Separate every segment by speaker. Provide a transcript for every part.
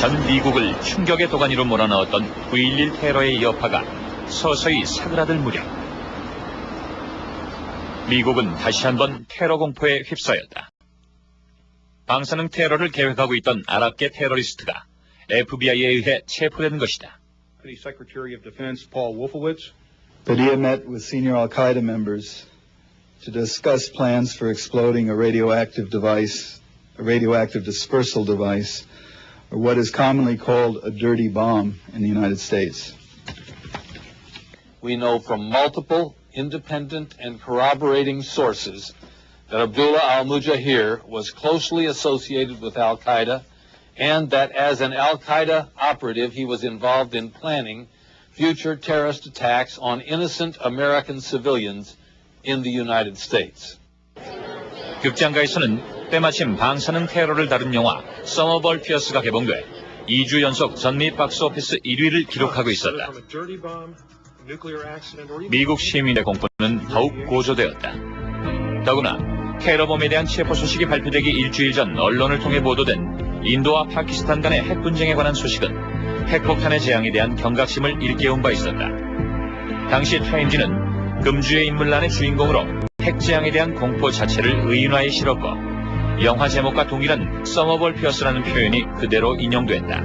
Speaker 1: 전 미국을 충격의 도가니로 몰아넣었던 9.11 테러의 여파가 서서히 사그라들 무렵 미국은 다시 한번 테러 공포에 휩싸였다. 방사능 테러를 계획하고 있던 아랍계 테러리스트가 FBI에 의해 체포된 것이다.
Speaker 2: Secretary of Defense Paul Wolfowitz.
Speaker 3: Padilla met with senior Al-Qaeda members to discuss plans for exploding a radioactive device, a radioactive dispersal device, or what is commonly called a dirty bomb in the United States.
Speaker 4: We know from multiple independent and corroborating sources that Abdullah al-Mujahir was closely associated with Al-Qaeda and that as an Al-Qaeda operative he was involved in planning future terrorist attacks on innocent American civilians in the United States.
Speaker 1: 극장가에서는 때마침 방사능 테러를 다룬 영화 서머볼 피어스가 개봉돼 2주 연속 전미 박스오피스 1위를 기록하고 있었다. 미국 시민의 공포는 더욱 고조되었다. 더구나 테러범에 대한 체포 소식이 발표되기 일주일 전 언론을 통해 보도된 인도와 파키스탄 간의 핵분쟁에 관한 소식은 핵폭탄의 재앙에 대한 경각심을 일깨운 바 있었다. 당시 타임지는 금주의 인물란의 주인공으로 핵재앙에 대한 공포 자체를 의인화에 실었고 영화 제목과 동일한 서머볼 피어스라는 표현이 그대로 인용됐다.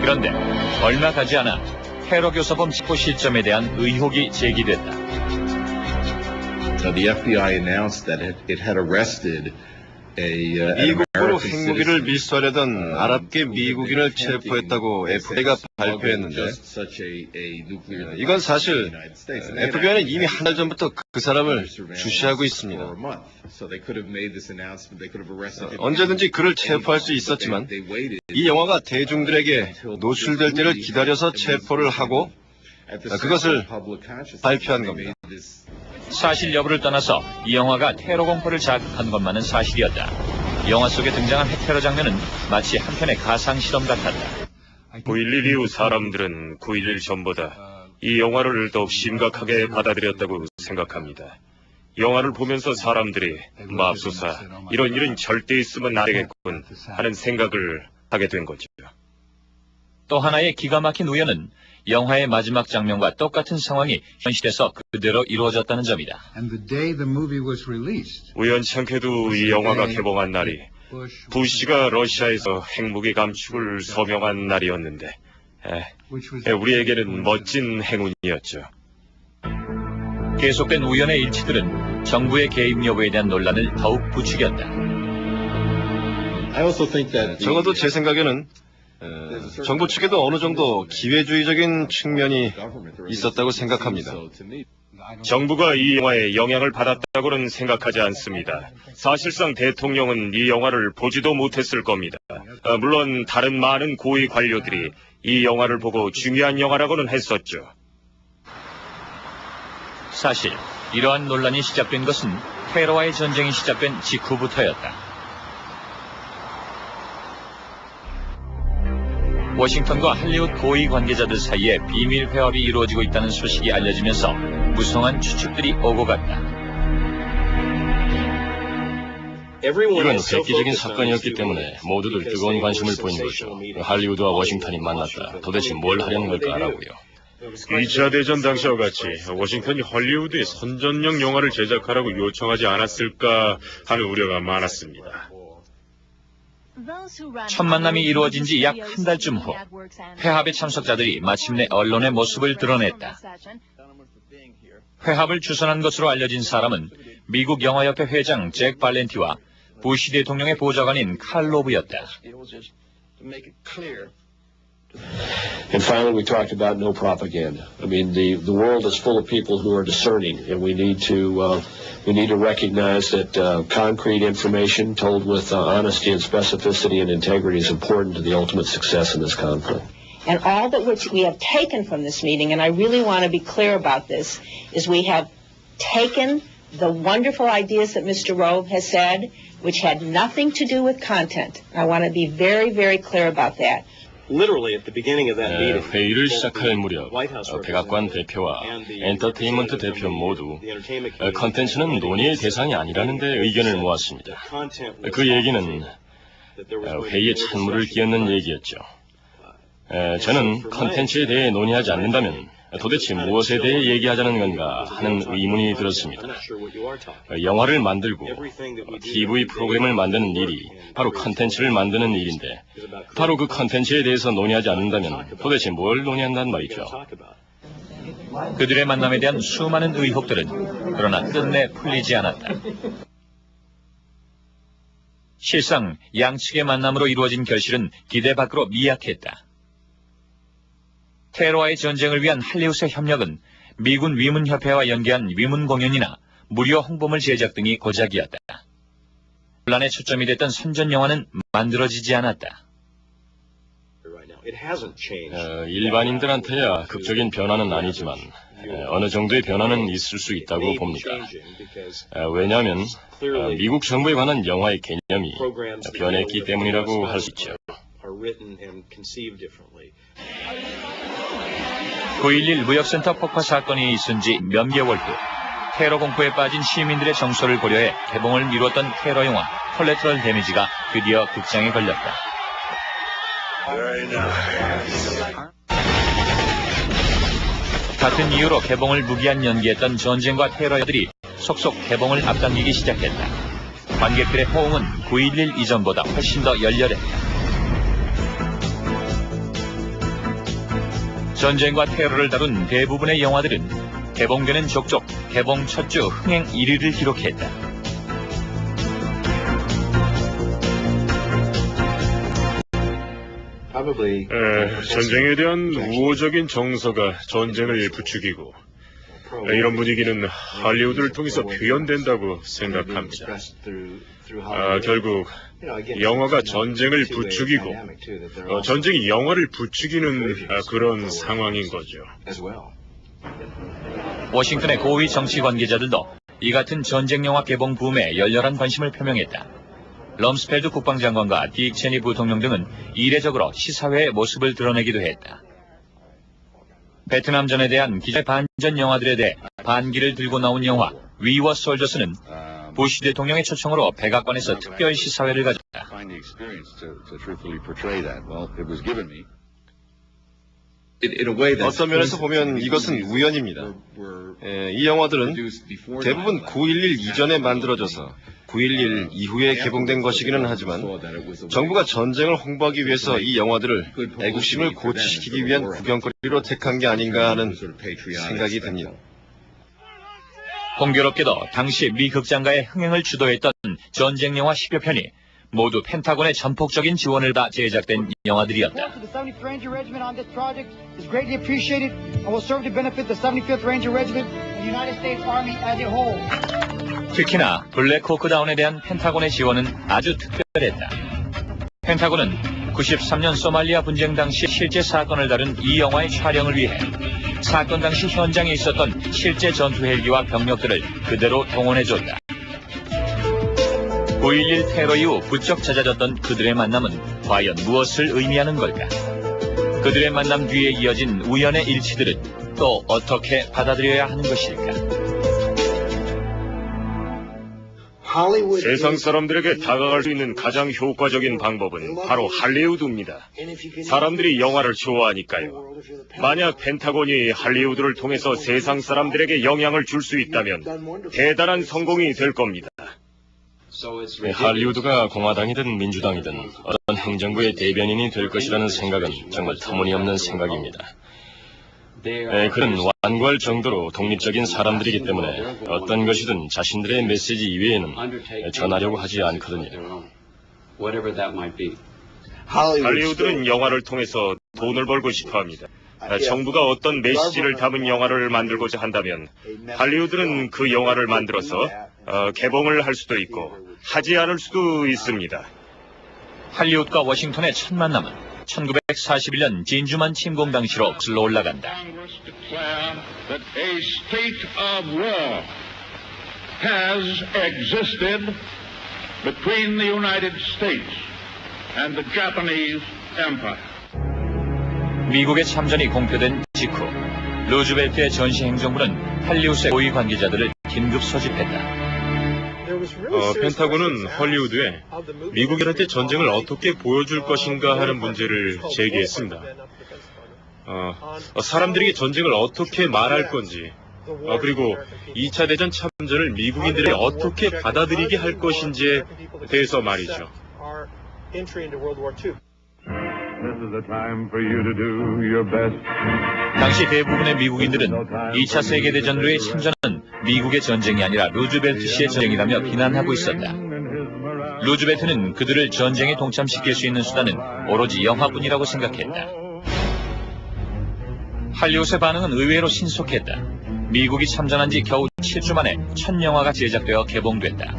Speaker 1: 그런데 얼마 가지 않아 테러 교사범 체포 시점에 대한 의혹이 제기됐다.
Speaker 5: The FBI announced that it had arrested
Speaker 6: 미국으로 핵무기를 밀수하려던 아랍계 미국인을 체포했다고 FBI가 발표했는데 이건 사실 FBI는 이미 한 달 전부터 그 사람을 주시하고 있습니다. 언제든지 그를 체포할 수 있었지만 이 영화가 대중들에게 노출될 때를 기다려서 체포를 하고 그것을 발표한 겁니다.
Speaker 1: 사실 여부를 떠나서 이 영화가 테러 공포를 자극한 것만은 사실이었다. 영화 속에 등장한 핵테러 장면은 마치 한편의 가상실험 같았다.
Speaker 7: 9.11 이후 사람들은 9.11 전보다 이 영화를 더욱 심각하게 받아들였다고 생각합니다. 영화를 보면서 사람들이 맙소사 이런 일은 절대 있으면 안 되겠군 하는 생각을 하게 된 거죠.
Speaker 1: 또 하나의 기가 막힌 우연은 영화의 마지막 장면과 똑같은 상황이 현실에서 그대로 이루어졌다는 점이다.
Speaker 7: 우연찮게도 이 영화가 개봉한 날이 부시가 러시아에서 핵무기 감축을 서명한 날이었는데 우리에게는 멋진 행운이었죠.
Speaker 1: 계속된 우연의 일치들은 정부의 개입 여부에 대한 논란을 더욱 부추겼다.
Speaker 6: 적어도 제 생각에는 정부 측에도 어느 정도 기회주의적인 측면이 있었다고 생각합니다.
Speaker 7: 정부가 이 영화에 영향을 받았다고는 생각하지 않습니다. 사실상 대통령은 이 영화를 보지도 못했을 겁니다. 물론 다른 많은 고위 관료들이 이 영화를 보고 중요한 영화라고는 했었죠.
Speaker 1: 사실 이러한 논란이 시작된 것은 테러와의 전쟁이 시작된 직후부터였다. 워싱턴과 할리우드 고위 관계자들 사이에 비밀 회합이 이루어지고 있다는 소식이 알려지면서 무성한 추측들이 오고 갔다.
Speaker 8: 이건 획기적인 사건이었기 때문에 모두들 뜨거운 관심을 보인 거죠. 할리우드와 워싱턴이 만났다. 도대체 뭘 하려는 걸까라고요.
Speaker 7: 2차 대전 당시와 같이 워싱턴이 할리우드에 선전용 영화를 제작하라고 요청하지 않았을까 하는 우려가 많았습니다.
Speaker 1: 첫 만남이 이루어진 지 약 한 달쯤 후 회합의 참석자들이 마침내 언론의 모습을 드러냈다. 회합을 주선한 것으로 알려진 사람은 미국 영화협회 회장 잭 발렌티와 부시 대통령의 보좌관인 칼 로브였다.
Speaker 9: And finally, we talked about no propaganda. I mean, the world is full of people who are discerning, and we need to recognize that concrete information told with honesty and specificity and integrity is important to the ultimate success in this conflict.
Speaker 10: And all that which we have taken from this meeting, and I really want to be clear about this, is we have taken the wonderful ideas that Mr. Rove has said, which had nothing to do with content. I want to be very, very clear about that.
Speaker 8: 회의를 시작할 무렵 백악관 대표와 엔터테인먼트 대표 모두 컨텐츠는 논의의 대상이 아니라는 데 의견을 모았습니다. 그 얘기는 회의에 찬물을 끼얹는 얘기였죠. 저는 컨텐츠에 대해 논의하지 않는다면 도대체 무엇에 대해 얘기하자는 건가 하는 의문이 들었습니다. 영화를 만들고 TV 프로그램을 만드는 일이 바로 컨텐츠를 만드는 일인데 바로 그 컨텐츠에 대해서 논의하지 않는다면 도대체 뭘 논의한단 말이죠.
Speaker 1: 그들의 만남에 대한 수많은 의혹들은 그러나 끝내 풀리지 않았다. 실상 양측의 만남으로 이루어진 결실은 기대 밖으로 미약했다. 테러와의 전쟁을 위한 할리우드의 협력은 미군 위문협회와 연계한 위문 공연이나 무료 홍보물 제작 등이 고작이었다. 논란의 초점이 됐던 선전 영화는 만들어지지 않았다.
Speaker 8: 일반인들한테야 극적인 변화는 아니지만 어느 정도의 변화는 있을 수 있다고 봅니다. 왜냐하면 미국 정부에 관한 영화의 개념이 변했기 때문이라고 할 수 있죠.
Speaker 1: 9.11 무역센터 폭파 사건이 있은 지 몇 개월 후 테러 공포에 빠진 시민들의 정서를 고려해 개봉을 미뤘던 테러 영화 콜레터럴 데미지가 드디어 극장에 걸렸다. 같은 이유로 개봉을 무기한 연기했던 전쟁과 테러들이 속속 개봉을 앞당기기 시작했다. 관객들의 호응은 9.11 이전보다 훨씬 더 열렬했다. 전쟁과 테러를 다룬 대부분의 영화들은 개봉되는 족족 개봉 첫 주 흥행 1위를 기록했다.
Speaker 7: 전쟁에 대한 우호적인 정서가 전쟁을 부추기고 이런 분위기는 할리우드를 통해서 표현된다고 생각합니다. 결국 영화가 전쟁을 부추기고 전쟁이 영화를 부추기는 그런 상황인 거죠.
Speaker 1: 워싱턴의 고위 정치 관계자들도 이 같은 전쟁 영화 개봉 붐에 열렬한 관심을 표명했다. 럼스펠드 국방장관과 딕 체니 부통령 등은 이례적으로 시사회의 모습을 드러내기도 했다. 베트남전에 대한 기자 반전 영화들에 대해 반기를 들고 나온 영화 We Were Soldiers는 부시 대통령의 초청으로 백악관에서 특별 시사회를 가졌다.
Speaker 6: 어떤 면에서 보면 이것은 우연입니다. 이 영화들은 대부분 9.11 이전에 만들어져서 9.11 이후에 개봉된 것이기는 하지만 정부가 전쟁을 홍보하기 위해서 이 영화들을 애국심을 고취시키기 위한 구경거리로 택한 게 아닌가 하는 생각이 듭니다.
Speaker 1: 공교롭게도 당시 미 극장가의 흥행을 주도했던 전쟁 영화 10여 편이 모두 펜타곤의 전폭적인 지원을 받아 제작된 영화들이었다. 특히나 블랙 호크 다운에 대한 펜타곤의 지원은 아주 특별했다. 펜타곤은 93년 소말리아 분쟁 당시 실제 사건을 다룬 이 영화의 촬영을 위해 사건 당시 현장에 있었던 실제 전투 헬기와 병력들을 그대로 동원해줬다. 9.11 테러 이후 부쩍 잦아졌던 그들의 만남은 과연 무엇을 의미하는 걸까? 그들의 만남 뒤에 이어진 우연의 일치들은 또 어떻게 받아들여야 하는 것일까?
Speaker 7: 세상 사람들에게 다가갈 수 있는 가장 효과적인 방법은 바로 할리우드입니다. 사람들이 영화를 좋아하니까요. 만약 펜타곤이 할리우드를 통해서 세상 사람들에게 영향을 줄 수 있다면 대단한 성공이 될 겁니다.
Speaker 8: 할리우드가 공화당이든 민주당이든 어떤 행정부의 대변인이 될 것이라는 생각은 정말 터무니없는 생각입니다. 그는 완고할 정도로 독립적인 사람들이기 때문에 어떤 것이든 자신들의 메시지 이외에는 전하려고 하지 않거든요.
Speaker 7: 할리우드는 영화를 통해서 돈을 벌고 싶어 합니다. 정부가 어떤 메시지를 담은 영화를 만들고자 한다면 할리우드는 그 영화를 만들어서 개봉을 할 수도 있고 하지 않을 수도 있습니다.
Speaker 1: 할리우드과 워싱턴의 첫 만남은 1941년 진주만 침공 당시로 거슬러 올라간다. 미국의 참전이 공표된 직후 루즈벨트의 전시 행정부는 할리우드의 고위 관계자들을 긴급 소집했다.
Speaker 7: 펜타곤은 헐리우드에 미국인한테 전쟁을 어떻게 보여줄 것인가 하는 문제를 제기했습니다. 사람들에게 전쟁을 어떻게 말할 건지, 그리고 2차 대전 참전을 미국인들이 어떻게 받아들이게 할 것인지에 대해서 말이죠.
Speaker 1: 당시 대부분의 미국인들은 2차 세계대전으로의 참전은 미국의 전쟁이 아니라 루즈벨트 씨의 전쟁이라며 비난하고 있었다. 루즈벨트는 그들을 전쟁에 동참시킬 수 있는 수단은 오로지 영화뿐이라고 생각했다. 할리우드의 반응은 의외로 신속했다. 미국이 참전한 지 겨우 7주 만에 첫 영화가 제작되어 개봉됐다.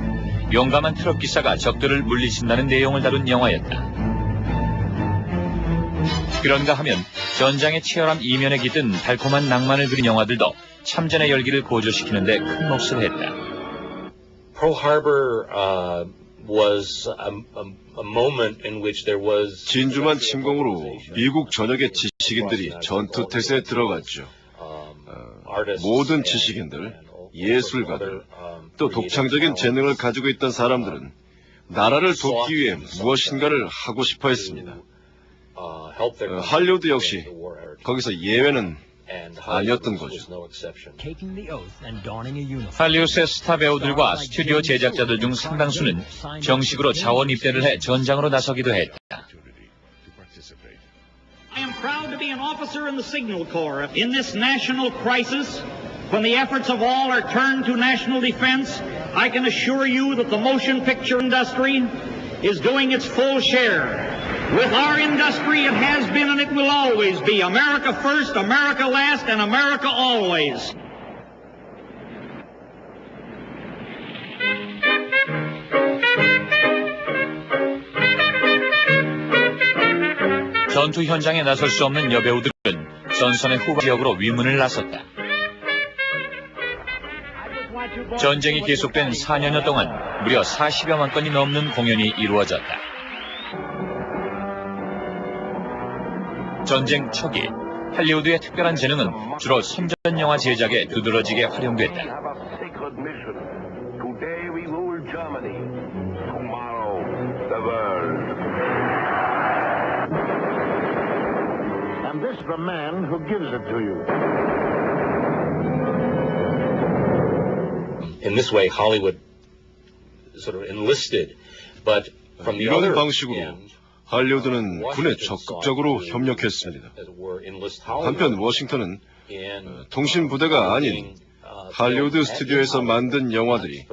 Speaker 1: 용감한 트럭 기사가 적들을 물리친다는 내용을 다룬 영화였다. 그런가 하면 전장의 치열한 이면에 깃든 달콤한 낭만을 그린 영화들도 참전의 열기를 고조시키는 데 큰 몫을 했다.
Speaker 11: Pearl Harbor was a moment in which there was
Speaker 6: 진주만 침공으로 미국 전역의 지식인들이 전투태세에 들어갔죠. 모든 지식인들, 예술가들, 또 독창적인 재능을 가지고 있던 사람들은 나라를 돕기 위해 무엇인가를 하고 싶어 했습니다. 할리우드 역시 거기서 예외는 아니었던 거죠.
Speaker 1: 할리우드의 스타 배우들과 스튜디오 제작자들 중 상당수는 정식으로 자원 입대를 해 전장으로 나서기도 했다.
Speaker 12: I am proud to be an officer in the Signal Corps. In this national crisis, when the efforts of all are turned to national defense, I can assure you that the motion picture industry is doing its full share. With our industry, it has been and it will always be America first, America last, and America always.
Speaker 1: 전투 현장에 나설 수 없는 여배우들은 전선의 후방 지역으로 위문을 나섰다. 전쟁이 계속된 4년여 동안 무려 40여만 건이 넘는 공연이 이루어졌다. 전쟁 초기 할리우드의 특별한 재능은 주로 선전 영화 제작에 두드러지게 활용됐다.
Speaker 13: And this is the man who gives it to you.
Speaker 11: In this way, Hollywood sort of enlisted, but from the
Speaker 6: 이런
Speaker 11: other
Speaker 6: 방식으로
Speaker 11: end,
Speaker 6: 할리우드는 군에 적극적으로 협력했습니다. 한편 워싱턴은 통신부대가 아닌 할리우드 스튜디오에서 만든 영화들이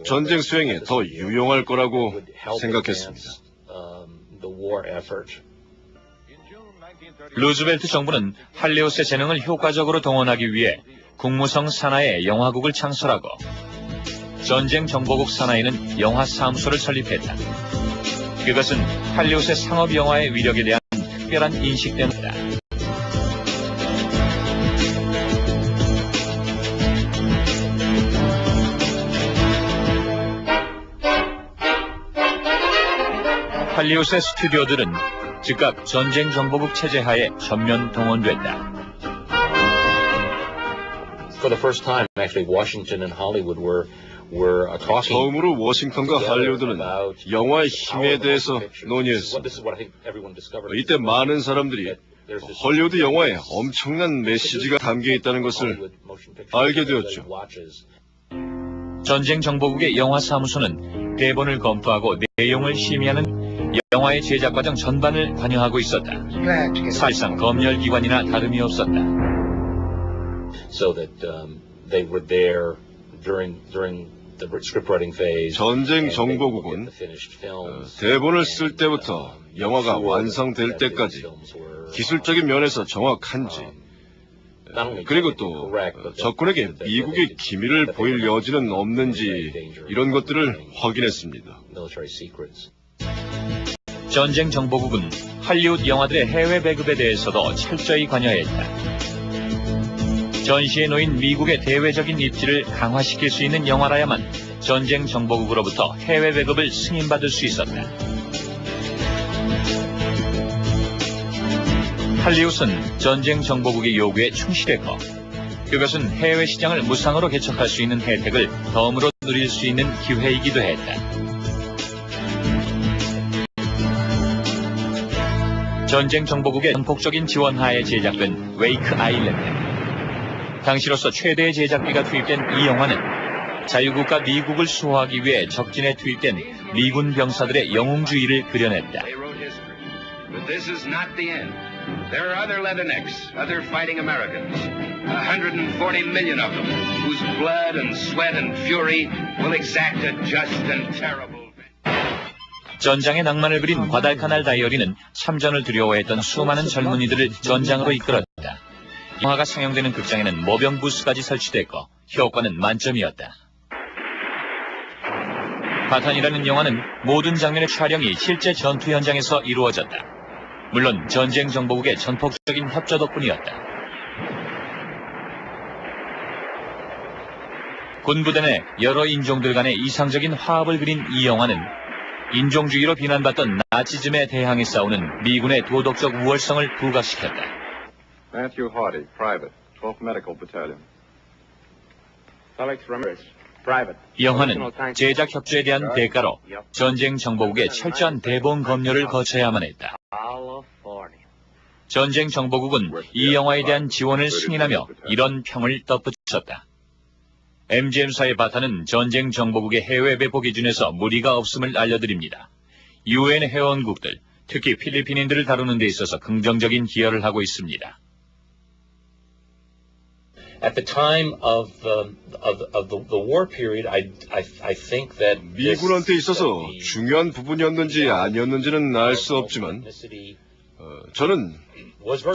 Speaker 6: 전쟁 수행에 더 유용할 거라고 생각했습니다.
Speaker 1: 루즈벨트 정부는 할리우드의 재능을 효과적으로 동원하기 위해 국무성 산하에 영화국을 창설하고 전쟁 정보국 산하에는 영화 사무소를 설립했다. 그것은 할리우드의 상업 영화의 위력에 대한 특별한 인식 때문이다. 할리우드의 스튜디오들은 즉각 전쟁 정보국 체제 하에 전면 동원됐다.
Speaker 11: For the first time, actually, Washington and Hollywood were talking.
Speaker 6: 처음으로 워싱턴과 할리우드는 영화의 힘에 대해서 논의했습니다. 이때 많은 사람들이 헐리우드 영화에 엄청난 메시지가 담겨 있다는 것을 알게 되었죠.
Speaker 1: 전쟁 정보국의 영화 사무소는 대본을 검토하고 내용을 심의하는 영화의 제작 과정 전반을 관여하고 있었다. 사실상 검열 기관이나 다름이 없었다.
Speaker 11: So that they were there during the scriptwriting phase.
Speaker 6: 전쟁 정보국은 대본을 쓸 때부터 영화가 완성될 때까지 기술적인 면에서 정확한지, 그리고 또 적군에게 미국의 기밀을 보일 여지는 없는지 이런 것들을 확인했습니다.
Speaker 1: 전쟁 정보국은 할리우드 영화들의 해외 배급에 대해서도 철저히 관여했다. 전시에 놓인 미국의 대외적인 입지를 강화시킬 수 있는 영화라야만 전쟁 정보국으로부터 해외 배급을 승인받을 수 있었다. 할리우드는 전쟁 정보국의 요구에 충실했고, 그것은 해외 시장을 무상으로 개척할 수 있는 혜택을 덤으로 누릴 수 있는 기회이기도 했다. 전쟁 정보국의 전폭적인 지원하에 제작된 웨이크 아일랜드. 당시로서 최대의 제작비가 투입된 이 영화는 자유국가 미국을 수호하기 위해 적진에 투입된 미군 병사들의 영웅주의를 그려냈다.
Speaker 14: But this is not the end. There are other Leathernecks, other fighting Americans, 140 million of them, whose blood and sweat and fury will exact a just and terrible.
Speaker 1: 전장의 낭만을 그린 과달카날 다이어리는 참전을 두려워했던 수많은 젊은이들을 전장으로 이끌었다. 영화가 상영되는 극장에는 모병 부스까지 설치됐고 효과는 만점이었다. 바탄이라는 영화는 모든 장면의 촬영이 실제 전투 현장에서 이루어졌다. 물론 전쟁 정보국의 전폭적인 협조 덕분이었다. 군부대 내 여러 인종들 간의 이상적인 화합을 그린 이 영화는 인종주의로 비난받던 나치즘에 대항해 싸우는 미군의 도덕적 우월성을 부각시켰다.
Speaker 15: Matthew Hardy, Private, 12th Medical Battalion. Alex Ramirez, Private.
Speaker 1: 이 영화는 제작 협조에 대한 대가로 전쟁 정보국의 철저한 대본 검열을 거쳐야만 했다. 전쟁 정보국은 이 영화에 대한 지원을 승인하며 이런 평을 덧붙였다. MGM사의 바타는 전쟁 정보국의 해외 배포 기준에서 무리가 없음을 알려드립니다. UN 회원국들, 특히 필리핀인들을 다루는 데 있어서 긍정적인 기여를 하고 있습니다.
Speaker 11: At the time of the war period, I think that
Speaker 6: 미군한테 있어서 중요한 부분이었는지 아니었는지는 알 수 없지만 저는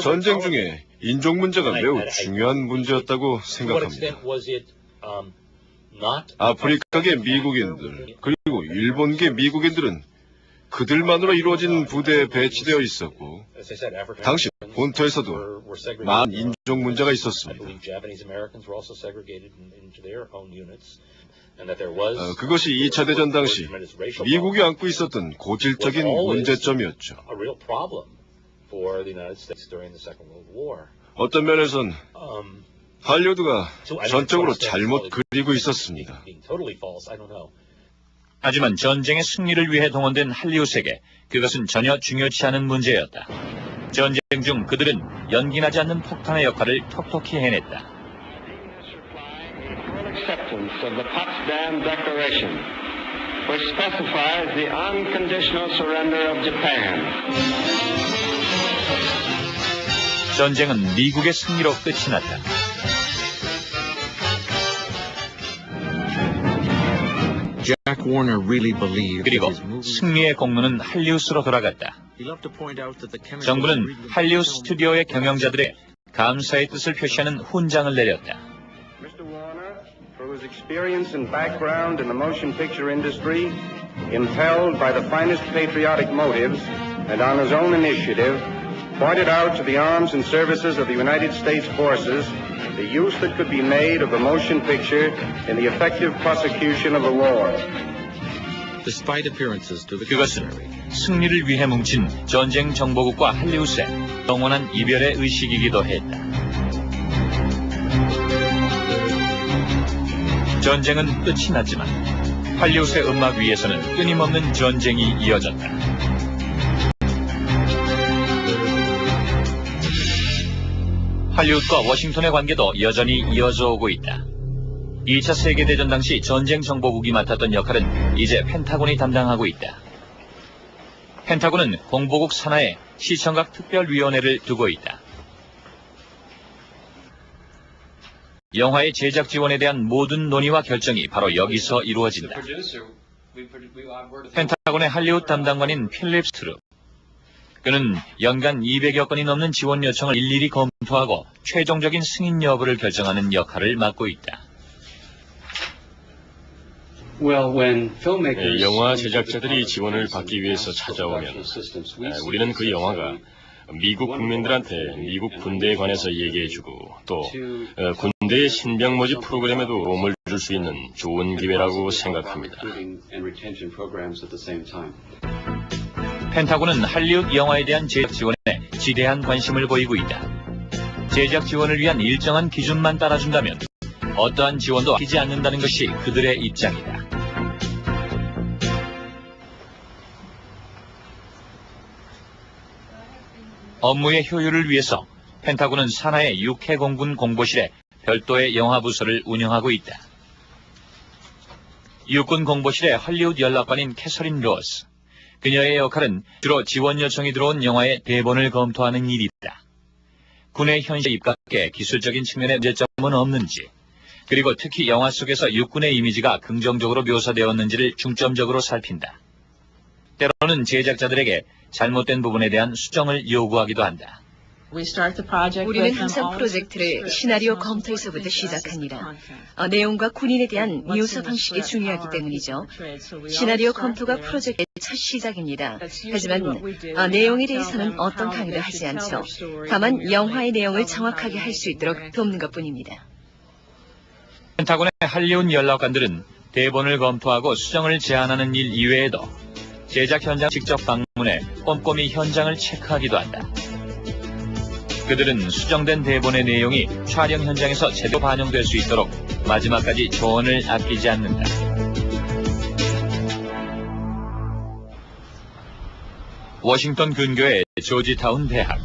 Speaker 6: 전쟁 중에 인종 문제가 매우 중요한 문제였다고 생각합니다. 아프리카계 미국인들 그리고 일본계 미국인들은 그들만으로 이루어진 부대에 배치되어 있었고 당시 본토에서도 많은 인종 문제가 있었습니다. 그것이 2차 대전 당시 미국이 안고 있었던 고질적인 문제점이었죠. 어떤 면에선 할리우드가 전적으로 잘못 그리고 있었습니다.
Speaker 1: 하지만 전쟁의 승리를 위해 동원된 할리우드에게 그것은 전혀 중요치 않은 문제였다. 전쟁 중 그들은 연기나지 않는 폭탄의 역할을 톡톡히 해냈다.
Speaker 16: Acceptance of the Potsdam Declaration, which specifies the unconditional surrender of Japan.
Speaker 1: 전쟁은 미국의 승리로 끝이 났다. 그리고 승리의 공로는 할리우드로 돌아갔다. 정부는 할리우드 스튜디오의 경영자들의 감사의 뜻을 표시하는 훈장을 내렸다.
Speaker 17: Through his experience and background in the motion picture industry, impelled by the finest patriotic motives, and on his own initiative, pointed out to the arms and services of the United States forces the use that could be made of the motion picture in the effective prosecution of the war.
Speaker 1: 그것은 승리를 위해 뭉친 전쟁 정보국과 할리우드의 영원한 이별의 의식이기도 했다. 전쟁은 끝이 났지만 할리우드의 음악 위에서는 끊임없는 전쟁이 이어졌다. 할리우드과 워싱턴의 관계도 여전히 이어져 오고 있다. 2차 세계대전 당시 전쟁 정보국이 맡았던 역할은 이제 펜타곤이 담당하고 있다. 펜타곤은 공보국 산하에 시청각 특별위원회를 두고 있다. 영화의 제작 지원에 대한 모든 논의와 결정이 바로 여기서 이루어진다. 펜타곤의 할리우드 담당관인 필립 스트룹. 그는 연간 200여 건이 넘는 지원 요청을 일일이 검토하고 최종적인 승인 여부를 결정하는 역할을 맡고 있다.
Speaker 8: 영화 제작자들이 지원을 받기 위해서 찾아오면 우리는 그 영화가 미국 국민들한테 미국 군대에 관해서 얘기해주고 또 군대의 신병 모집 프로그램에도 도움을 줄 수 있는 좋은 기회라고 생각합니다.
Speaker 1: 펜타곤은 할리우드 영화에 대한 제작 지원에 지대한 관심을 보이고 있다. 제작 지원을 위한 일정한 기준만 따라준다면 어떠한 지원도 하지 않는다는 것이 그들의 입장이다. 업무의 효율을 위해서 펜타곤은 산하의 육해공군 공보실에 별도의 영화부서를 운영하고 있다. 육군 공보실의 헐리우드 연락관인 캐서린 로스. 그녀의 역할은 주로 지원 요청이 들어온 영화의 대본을 검토하는 일이다. 군의 현실에 입각해 기술적인 측면의 문제점은 없는지, 그리고 특히 영화 속에서 육군의 이미지가 긍정적으로 묘사되었는지를 중점적으로 살핀다. 때로는 제작자들에게 잘못된 부분에 대한 수정을 요구하기도 한다.
Speaker 18: 우리는 항상 프로젝트를 시나리오 검토에서부터 시작합니다. 내용과 군인에 대한 묘사 방식이 중요하기 때문이죠. 시나리오 검토가 프로젝트의 첫 시작입니다. 하지만 내용에 대해서는 어떤 강요도 하지 않죠. 다만 영화의 내용을 정확하게 할 수 있도록 돕는 것뿐입니다.
Speaker 1: 펜타곤의 할리우드 연락관들은 대본을 검토하고 수정을 제안하는 일 이외에도 제작 현장 직접 방문해 꼼꼼히 현장을 체크하기도 한다. 그들은 수정된 대본의 내용이 촬영 현장에서 제대로 반영될 수 있도록 마지막까지 조언을 아끼지 않는다. 워싱턴 근교의 조지타운 대학.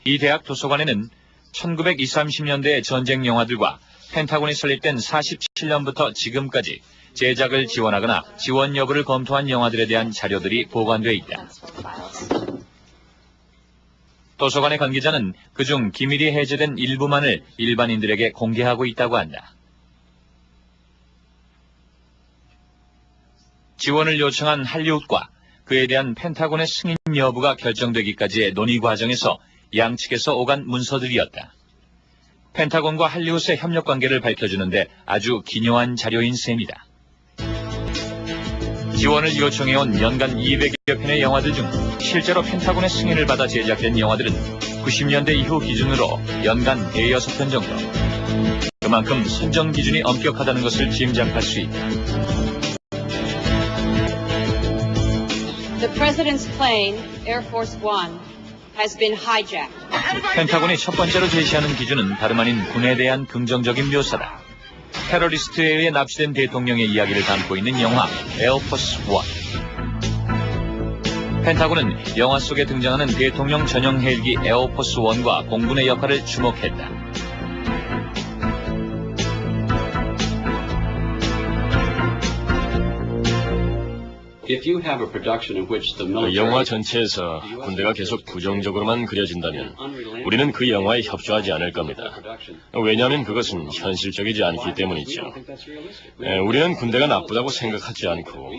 Speaker 1: 이 대학 도서관에는 1920, 30년대의 전쟁 영화들과 펜타곤이 설립된 47년부터 지금까지 제작을 지원하거나 지원 여부를 검토한 영화들에 대한 자료들이 보관되어 있다. 도서관의 관계자는 그중 기밀이 해제된 일부만을 일반인들에게 공개하고 있다고 한다. 지원을 요청한 할리우드과 그에 대한 펜타곤의 승인 여부가 결정되기까지의 논의 과정에서 양측에서 오간 문서들이었다. 펜타곤과 할리우드의 협력 관계를 밝혀주는데 아주 기묘한 자료인 셈이다. 지원을 요청해온 연간 200여 편의 영화들 중 실제로 펜타곤의 승인을 받아 제작된 영화들은 90년대 이후 기준으로 연간 6편 정도. 그만큼 선정 기준이 엄격하다는 것을 짐작할 수 있다.
Speaker 19: The President's plane, Air Force One, has been hijacked.
Speaker 1: 펜타곤이 첫 번째로 제시하는 기준은 다름 아닌 군에 대한 긍정적인 묘사다. 테러리스트에 의해 납치된 대통령의 이야기를 담고 있는 영화 에어포스 원. 펜타곤은 영화 속에 등장하는 대통령 전용 헬기 에어포스 원과 공군의 역할을 주목했다.
Speaker 8: 영화 전체에서 군대가 계속 부정적으로만 그려진다면 우리는 그 영화에 협조하지 않을 겁니다. 왜냐하면 그것은 현실적이지 않기 때문이죠. 우리는 군대가 나쁘다고 생각하지 않고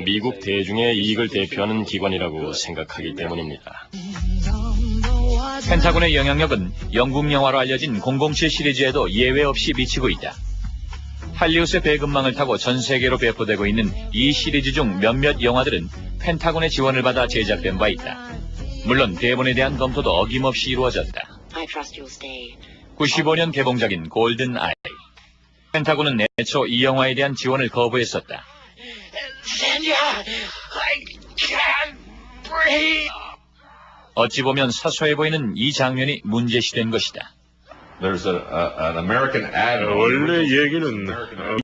Speaker 8: 미국 대중의 이익을 대표하는 기관이라고 생각하기 때문입니다.
Speaker 1: 펜타곤의 영향력은 영국 영화로 알려진 007 시리즈에도 예외 없이 미치고 있다. 할리우드의 배급망을 타고 전 세계로 배포되고 있는 이 시리즈 중 몇몇 영화들은 펜타곤의 지원을 받아 제작된 바 있다. 물론 대본에 대한 검토도 어김없이 이루어졌다. 95년 개봉작인 골든 아이. 펜타곤은 애초 이 영화에 대한 지원을 거부했었다. 어찌 보면 사소해 보이는 이 장면이 문제시된 것이다.
Speaker 7: 원래 얘기는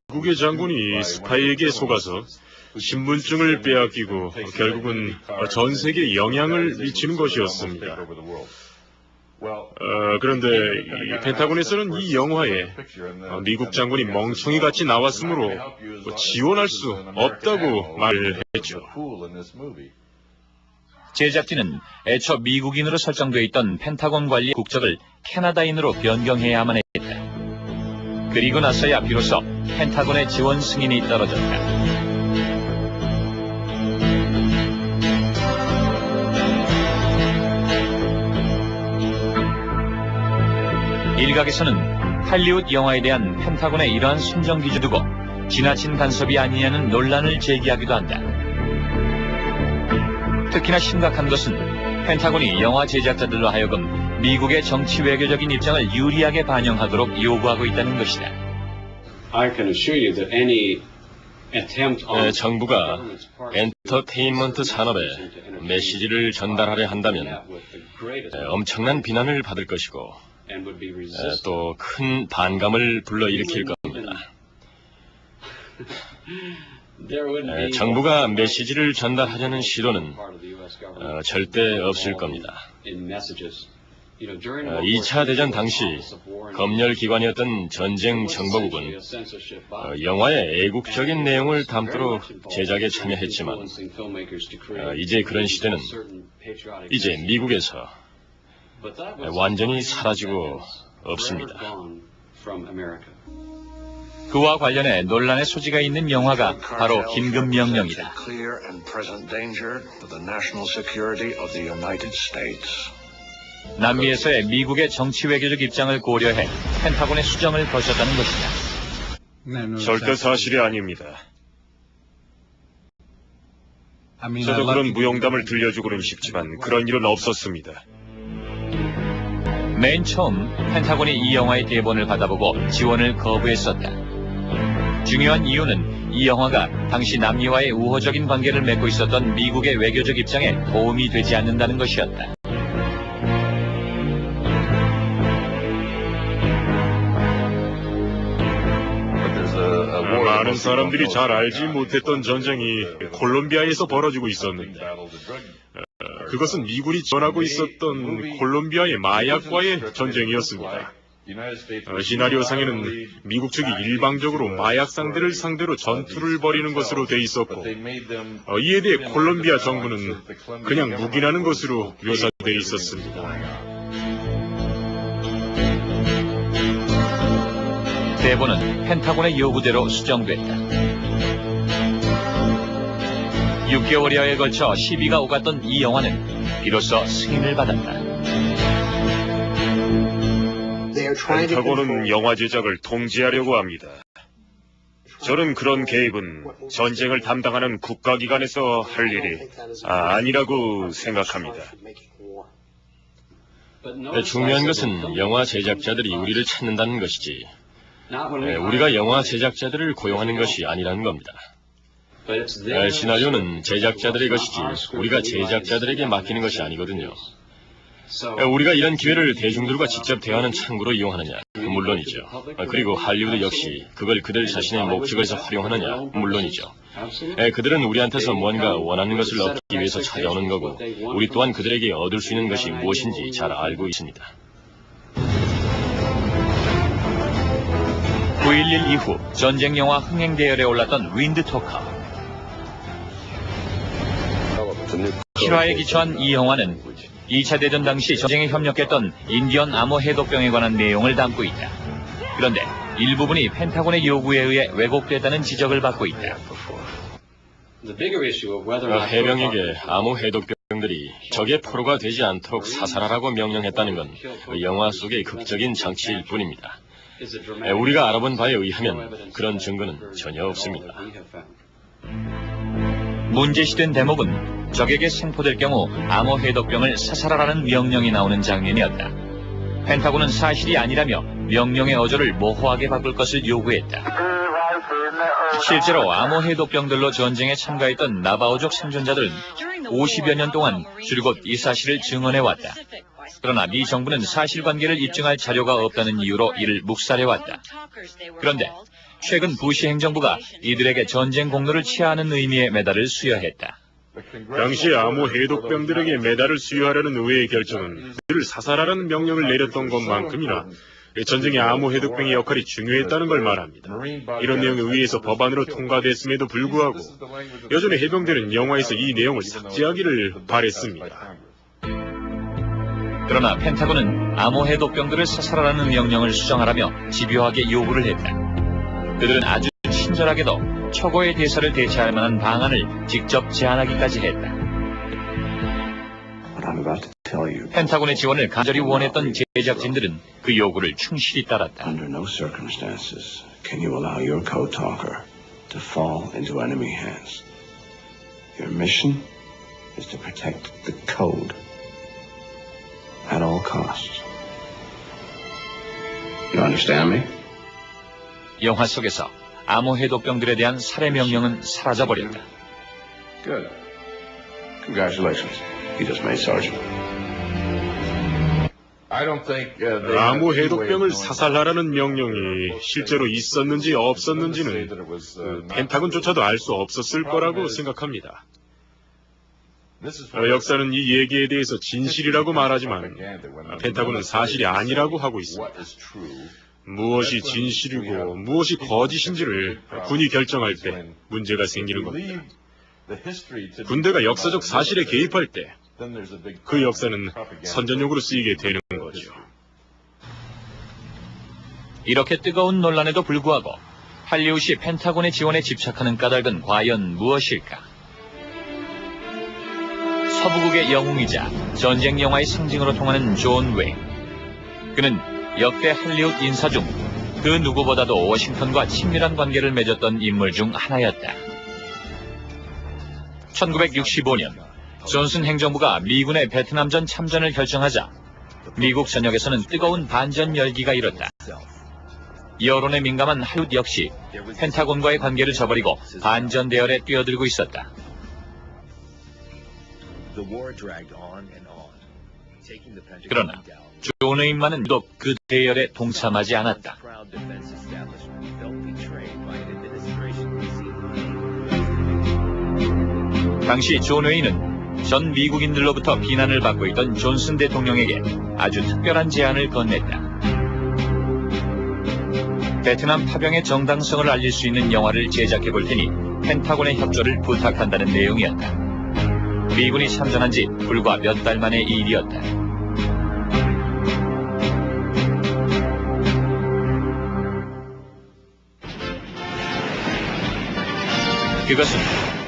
Speaker 7: 미국의 장군이 스파이에게 속아서 신분증을 빼앗기고 결국은 전 세계에 영향을 미치는 것이었습니다. 그런데 이 펜타곤에서는 이 영화에 미국 장군이 멍청이같이 나왔으므로 지원할 수 없다고 말을 했죠.
Speaker 1: 제작진은 애초 미국인으로 설정되어 있던 펜타곤 관리 국적을 캐나다인으로 변경해야만 했다. 그리고 나서야 비로소 펜타곤의 지원 승인이 떨어졌다. 일각에서는 할리우드 영화에 대한 펜타곤의 이러한 선정 기준 두고 지나친 간섭이 아니냐는 논란을 제기하기도 한다. 특히나 심각한 것은 펜타곤이 영화 제작자들로 하여금 미국의 정치 외교적인 입장을 유리하게 반영하도록 요구하고 있다는 것이다.
Speaker 8: 정부가 엔터테인먼트 산업에 메시지를 전달하려 한다면 엄청난 비난을 받을 것이고 또 큰 반감을 불러일으킬 겁니다. 정부가 메시지를 전달하려는 시도는 절대 없을 겁니다. 2차 대전 당시 검열기관이었던 전쟁정보국은 영화의 애국적인 내용을 담도록 제작에 참여했지만 이제 그런 시대는 이제 미국에서 완전히 사라지고 없습니다.
Speaker 1: 그와 관련해 논란의 소지가 있는 영화가 바로 긴급명령이다. 남미에서의 미국의 정치 외교적 입장을 고려해 펜타곤의 수정을 거셨다는 것이다.
Speaker 7: 절대 사실이 아닙니다. 저도 그런 무용담을 들려주고는 싶지만 그런 일은 없었습니다.
Speaker 1: 맨 처음 펜타곤이 이 영화의 대본을 받아보고 지원을 거부했었다. 중요한 이유는 이 영화가 당시 남미와의 우호적인 관계를 맺고 있었던 미국의 외교적 입장에 도움이 되지 않는다는 것이었다.
Speaker 7: 많은 사람들이 잘 알지 못했던 전쟁이 콜롬비아에서 벌어지고 있었는데 그것은 미군이 지원하고 있었던 콜롬비아의 마약과의 전쟁이었습니다. 시나리오상에는 미국 측이 일방적으로 마약상들을 상대로 전투를 벌이는 것으로 돼 있었고 이에 대해 콜롬비아 정부는 그냥 묵인하는 것으로 묘사돼 있었습니다.
Speaker 1: 대본은 펜타곤의 요구대로 수정됐다. 6개월여에 걸쳐 시비가 오갔던 이 영화는 비로소 승인을 받았다.
Speaker 7: 펜타곤은 영화 제작을 통제하려고 합니다. 저는 그런 개입은 전쟁을 담당하는 국가기관에서 할 일이 아니라고 생각합니다.
Speaker 8: 중요한 것은 영화 제작자들이 우리를 찾는다는 것이지 우리가 영화 제작자들을 고용하는 것이 아니라는 겁니다. 시나리오는 제작자들의 것이지 우리가 제작자들에게 맡기는 것이 아니거든요. 우리가 이런 기회를 대중들과 직접 대화하는 창구로 이용하느냐? 물론이죠. 그리고 할리우드 역시 그걸 그들 자신의 목적을 위해서 활용하느냐? 물론이죠. 그들은 우리한테서 뭔가 원하는 것을 얻기 위해서 찾아오는 거고 우리 또한 그들에게 얻을 수 있는 것이 무엇인지 잘 알고 있습니다.
Speaker 1: 9.11 이후 전쟁 영화 흥행 대열에 올랐던 윈드토커. 실화에 기초한 이 영화는 2차 대전 당시 전쟁에 협력했던 인디언 암호 해독병에 관한 내용을 담고 있다. 그런데 일부분이 펜타곤의 요구에 의해 왜곡됐다는 지적을 받고 있다.
Speaker 8: 해병에게 암호 해독병들이 적의 포로가 되지 않도록 사살하라고 명령했다는 건 영화 속의 극적인 장치일 뿐입니다. 우리가 알아본 바에 의하면 그런 증거는 전혀 없습니다.
Speaker 1: 문제시된 대목은 적에게 생포될 경우 암호 해독병을 사살하라는 명령이 나오는 장면이었다. 펜타곤은 사실이 아니라며 명령의 어조를 모호하게 바꿀 것을 요구했다. 실제로 암호 해독병들로 전쟁에 참가했던 나바오족 생존자들은 50여 년 동안 줄곧 이 사실을 증언해왔다. 그러나 미 정부는 사실관계를 입증할 자료가 없다는 이유로 이를 묵살해왔다. 그런데 최근 부시 행정부가 이들에게 전쟁 공로를 취하하는 의미의 메달을 수여했다.
Speaker 7: 당시 암호 해독병들에게 메달을 수여하려는 의회의 결정은 그들을 사살하라는 명령을 내렸던 것만큼이나 전쟁의 암호 해독병의 역할이 중요했다는 걸 말합니다. 이런 내용이 의회에서 법안으로 통과됐음에도 불구하고 여전히 해병대는 영화에서 이 내용을 삭제하기를 바랬습니다.
Speaker 1: 그러나 펜타곤은 암호 해독병들을 사살하라는 명령을 수정하라며 집요하게 요구를 했다. 그들은 아주 친절하게도 초고의 대사를 대체할 만한 방안을 직접 제안하기까지 했다. 펜타곤의 지원을 간절히 원했던 제작진들은 그 요구를 충실히 따랐다.
Speaker 20: Under no circumstances can you allow your code-talker to fall into enemy hands. Your mission is to protect the code at all costs. You understand me?
Speaker 1: 영화 속에서 암호 해독병들에 대한 살해 명령은 사라져버렸다.
Speaker 20: Good. Congratulations. You just made sergeant.
Speaker 7: 아무 해독병을 사살하라는 명령이 실제로 있었는지 없었는지는 펜타곤조차도 알 수 없었을 거라고 생각합니다. 역사는 이 얘기에 대해서 진실이라고 말하지만 펜타곤은 사실이 아니라고 하고 있습니다. 무엇이 진실이고 무엇이 거짓인지를 군이 결정할 때 문제가 생기는 겁니다. 군대가 역사적 사실에 개입할 때 그 역사는 선전용으로 쓰이게 되는 거죠.
Speaker 1: 이렇게 뜨거운 논란에도 불구하고 할리우드이 펜타곤의 지원에 집착하는 까닭은 과연 무엇일까? 서부국의 영웅이자 전쟁 영화의 상징으로 통하는 존 웨인. 그는 역대 할리우드 인사 중 그 누구보다도 워싱턴과 친밀한 관계를 맺었던 인물 중 하나였다. 1965년 존슨 행정부가 미군의 베트남전 참전을 결정하자 미국 전역에서는 뜨거운 반전 열기가 일었다. 여론에 민감한 할리우드 역시 펜타곤과의 관계를 저버리고 반전 대열에 뛰어들고 있었다. 그러나 존 웨인만은 유독 그 대열에 동참하지 않았다. 당시 존 웨인은 전 미국인들로부터 비난을 받고 있던 존슨 대통령에게 아주 특별한 제안을 건넸다. 베트남 파병의 정당성을 알릴 수 있는 영화를 제작해 볼 테니 펜타곤의 협조를 부탁한다는 내용이었다. 미군이 참전한 지 불과 몇 달 만의 일이었다. 그것은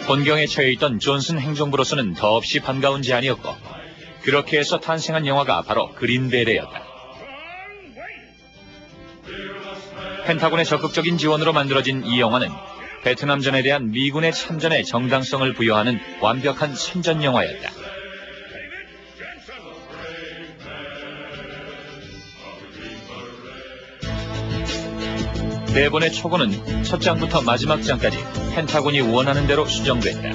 Speaker 1: 곤경에 처해 있던 존슨 행정부로서는 더없이 반가운 제안이었고, 그렇게 해서 탄생한 영화가 바로 그린베레였다. 펜타곤의 적극적인 지원으로 만들어진 이 영화는 베트남전에 대한 미군의 참전에 정당성을 부여하는 완벽한 선전 영화였다. 대본의 초고는 첫 장부터 마지막 장까지 펜타곤이 원하는 대로 수정됐다.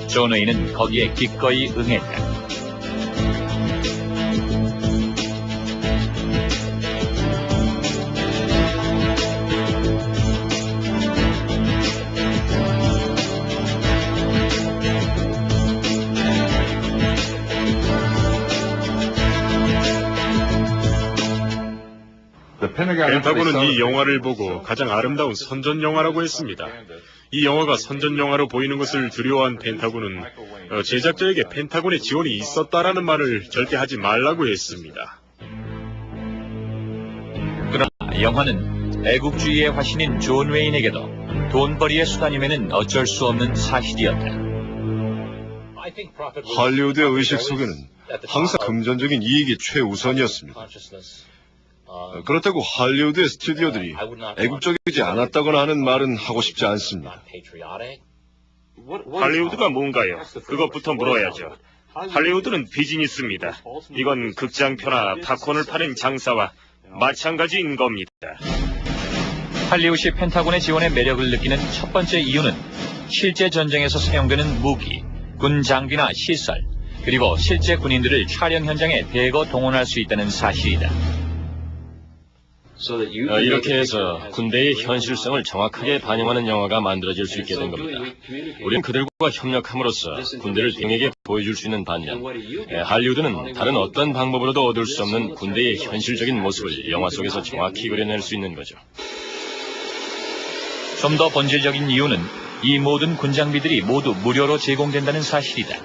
Speaker 1: 존 웨인은 거기에 기꺼이 응했다.
Speaker 7: 펜타곤은 이 영화를 보고 가장 아름다운 선전 영화라고 했습니다. 이 영화가 선전 영화로 보이는 것을 두려워한 펜타곤은 제작자에게 펜타곤의 지원이 있었다라는 말을 절대 하지 말라고 했습니다.
Speaker 1: 그러나 영화는 애국주의의 화신인 존 웨인에게도 돈벌이의 수단임에는 어쩔 수 없는 사실이었다.
Speaker 6: 할리우드의 의식 속에는 항상 금전적인 이익이 최우선이었습니다. 그렇다고 할리우드의 스튜디오들이 애국적이지 않았다거나 하는 말은 하고 싶지 않습니다.
Speaker 7: 할리우드가 뭔가요? 그것부터 물어야죠. 할리우드는 비즈니스입니다. 이건 극장표나 팝콘을 파는 장사와 마찬가지인 겁니다.
Speaker 1: 할리우드이 펜타곤의 지원에 매력을 느끼는 첫 번째 이유는 실제 전쟁에서 사용되는 무기, 군 장비나 시설, 그리고 실제 군인들을 촬영 현장에 대거 동원할 수 있다는 사실이다.
Speaker 8: 이렇게 해서 군대의 현실성을 정확하게 반영하는 영화가 만들어질 수 있게 된 겁니다. 우리는 그들과 협력함으로써 군대를 대중에게 보여줄 수 있는 반면, 할리우드는 다른 어떤 방법으로도 얻을 수 없는 군대의 현실적인 모습을 영화 속에서 정확히 그려낼 수 있는 거죠.
Speaker 1: 좀 더 본질적인 이유는 이 모든 군장비들이 모두 무료로 제공된다는 사실이다.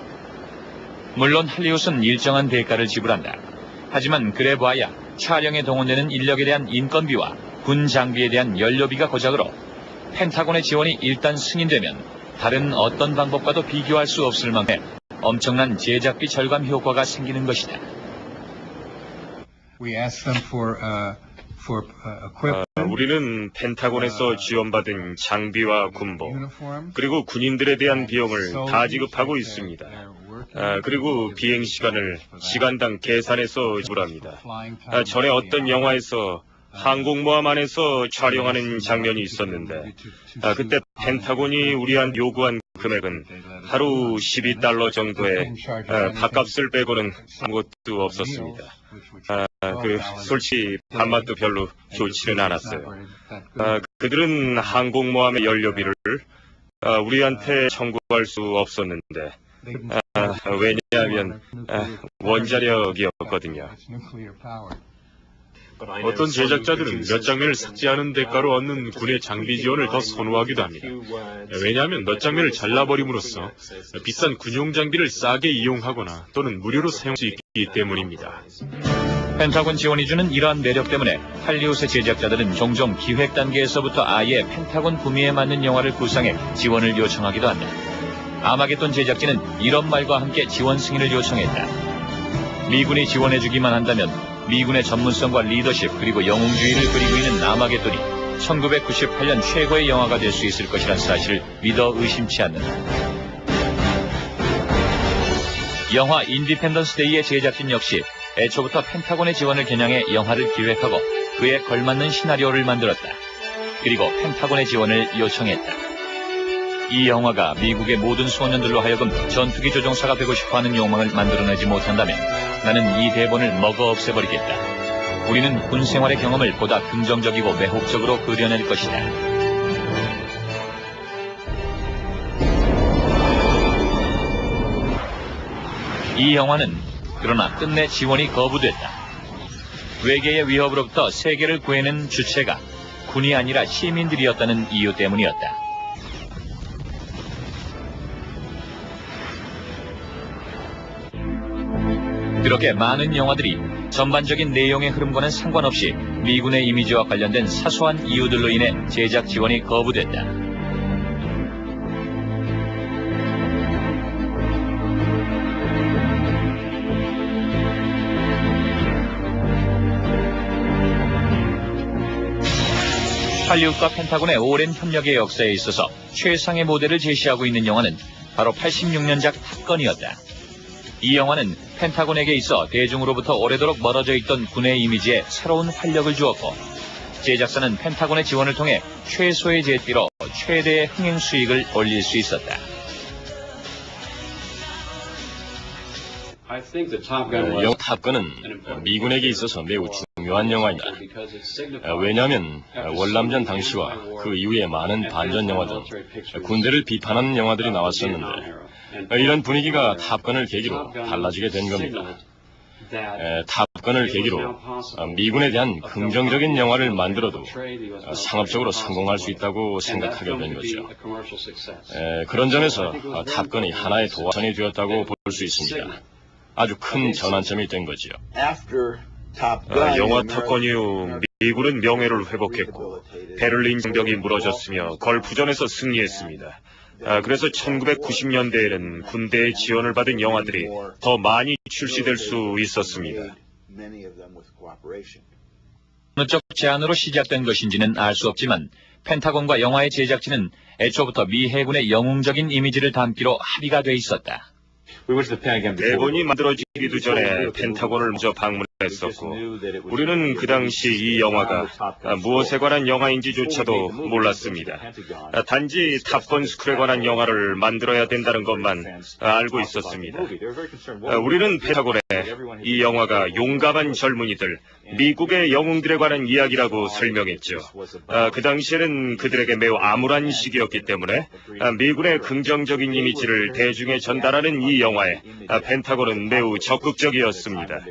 Speaker 1: 물론 할리우드는 일정한 대가를 지불한다. 하지만 그래 봐야 촬영에 동원되는 인력에 대한 인건비와 군 장비에 대한 연료비가 고작으로 펜타곤의 지원이 일단 승인되면 다른 어떤 방법과도 비교할 수 없을 만큼 엄청난 제작비 절감 효과가 생기는 것이다.
Speaker 7: 우리는 펜타곤에서 지원받은 장비와 군복, 그리고 군인들에 대한 비용을 다 지급하고 있습니다. 그리고 비행 시간을 시간당 계산해서 지불합니다. 전에 어떤 영화에서 항공모함 안에서 촬영하는 장면이 있었는데 그때 펜타곤이 우리한테 요구한 금액은 하루 $12 정도의 밥값을 빼고는 아무것도 없었습니다. 솔직히 밥맛도 별로 좋지는 않았어요. 그들은 항공모함의 연료비를 우리한테 청구할 수 없었는데 왜냐하면 원자력이었거든요.
Speaker 21: 어떤 제작자들은 몇 장면을 삭제하는 대가로 얻는 군의 장비 지원을 더 선호하기도 합니다. 왜냐하면 몇 장면을 잘라버림으로써 비싼 군용 장비를 싸게 이용하거나 또는 무료로 사용할 수 있기 때문입니다.
Speaker 1: 펜타곤 지원이 주는 이러한 매력 때문에 할리우드 제작자들은 종종 기획 단계에서부터 아예 펜타곤 구미에 맞는 영화를 구상해 지원을 요청하기도 한다. 아마겟돈 제작진은 이런 말과 함께 지원 승인을 요청했다. 미군이 지원해주기만 한다면 미군의 전문성과 리더십 그리고 영웅주의를 그리고 있는 아마겟돈이 1998년 최고의 영화가 될 수 있을 것이란 사실을 믿어 의심치 않는다. 영화 인디펜던스 데이의 제작진 역시 애초부터 펜타곤의 지원을 겨냥해 영화를 기획하고 그에 걸맞는 시나리오를 만들었다. 그리고 펜타곤의 지원을 요청했다. 이 영화가 미국의 모든 소년들로 하여금 전투기 조종사가 되고 싶어하는 욕망을 만들어내지 못한다면 나는 이 대본을 먹어 없애버리겠다. 우리는 군 생활의 경험을 보다 긍정적이고 매혹적으로 그려낼 것이다. 이 영화는 그러나 끝내 지원이 거부됐다. 외계의 위협으로부터 세계를 구해낸 주체가 군이 아니라 시민들이었다는 이유 때문이었다. 그렇게 많은 영화들이 전반적인 내용의 흐름과는 상관없이 미군의 이미지와 관련된 사소한 이유들로 인해 제작 지원이 거부됐다. 할리우드과 펜타곤의 오랜 협력의 역사에 있어서 최상의 모델을 제시하고 있는 영화는 바로 86년작 탑건이었다. 이 영화는 펜타곤에게 있어 대중으로부터 오래도록 멀어져 있던 군의 이미지에 새로운 활력을 주었고, 제작사는 펜타곤의 지원을 통해 최소의 제비로 최대의 흥행 수익을 올릴 수 있었다.
Speaker 8: 영화 탑건은 미군에게 있어서 매우 중요한 영화이다. 왜냐하면 월남전 당시와 그 이후에 많은 반전 영화들, 군대를 비판하는 영화들이 나왔었는데 이런 분위기가 탑건을 계기로 달라지게 된 겁니다. 탑건을 계기로 미군에 대한 긍정적인 영화를 만들어도 상업적으로 성공할 수 있다고 생각하게 된 거죠. 그런 점에서 탑건이 하나의 도화선이 되었다고 볼 수 있습니다. 아주 큰 전환점이 된 거지요.
Speaker 7: 영화 탑건 이후 미군은 명예를 회복했고 베를린 장벽이 무너졌으며 걸프전에서 승리했습니다. 그래서 1990년대에는 군대의 지원을 받은 영화들이 더 많이 출시될 수 있었습니다.
Speaker 1: 어느 쪽 제안으로 시작된 것인지는 알 수 없지만 펜타곤과 영화의 제작진은 애초부터 미 해군의 영웅적인 이미지를 담기로 합의가 돼 있었다.
Speaker 7: 대본이 만들어지기도 전에 펜타곤을 먼저 방문했었고 우리는 그 당시 이 영화가 무엇에 관한 영화인지조차도 몰랐습니다. 단지 탑건 스쿨에 관한 영화를 만들어야 된다는 것만 알고 있었습니다. 우리는 펜타곤에 이 영화가 용감한 젊은이들, 미국의 영웅들에 관한 이야기라고 설명했죠. 그 당시에는 그들에게 매우 암울한 시기였기 때문에 미군의 긍정적인 이미지를 대중에 전달하는 이 영화에 펜타곤은 매우 적극적이었습니다.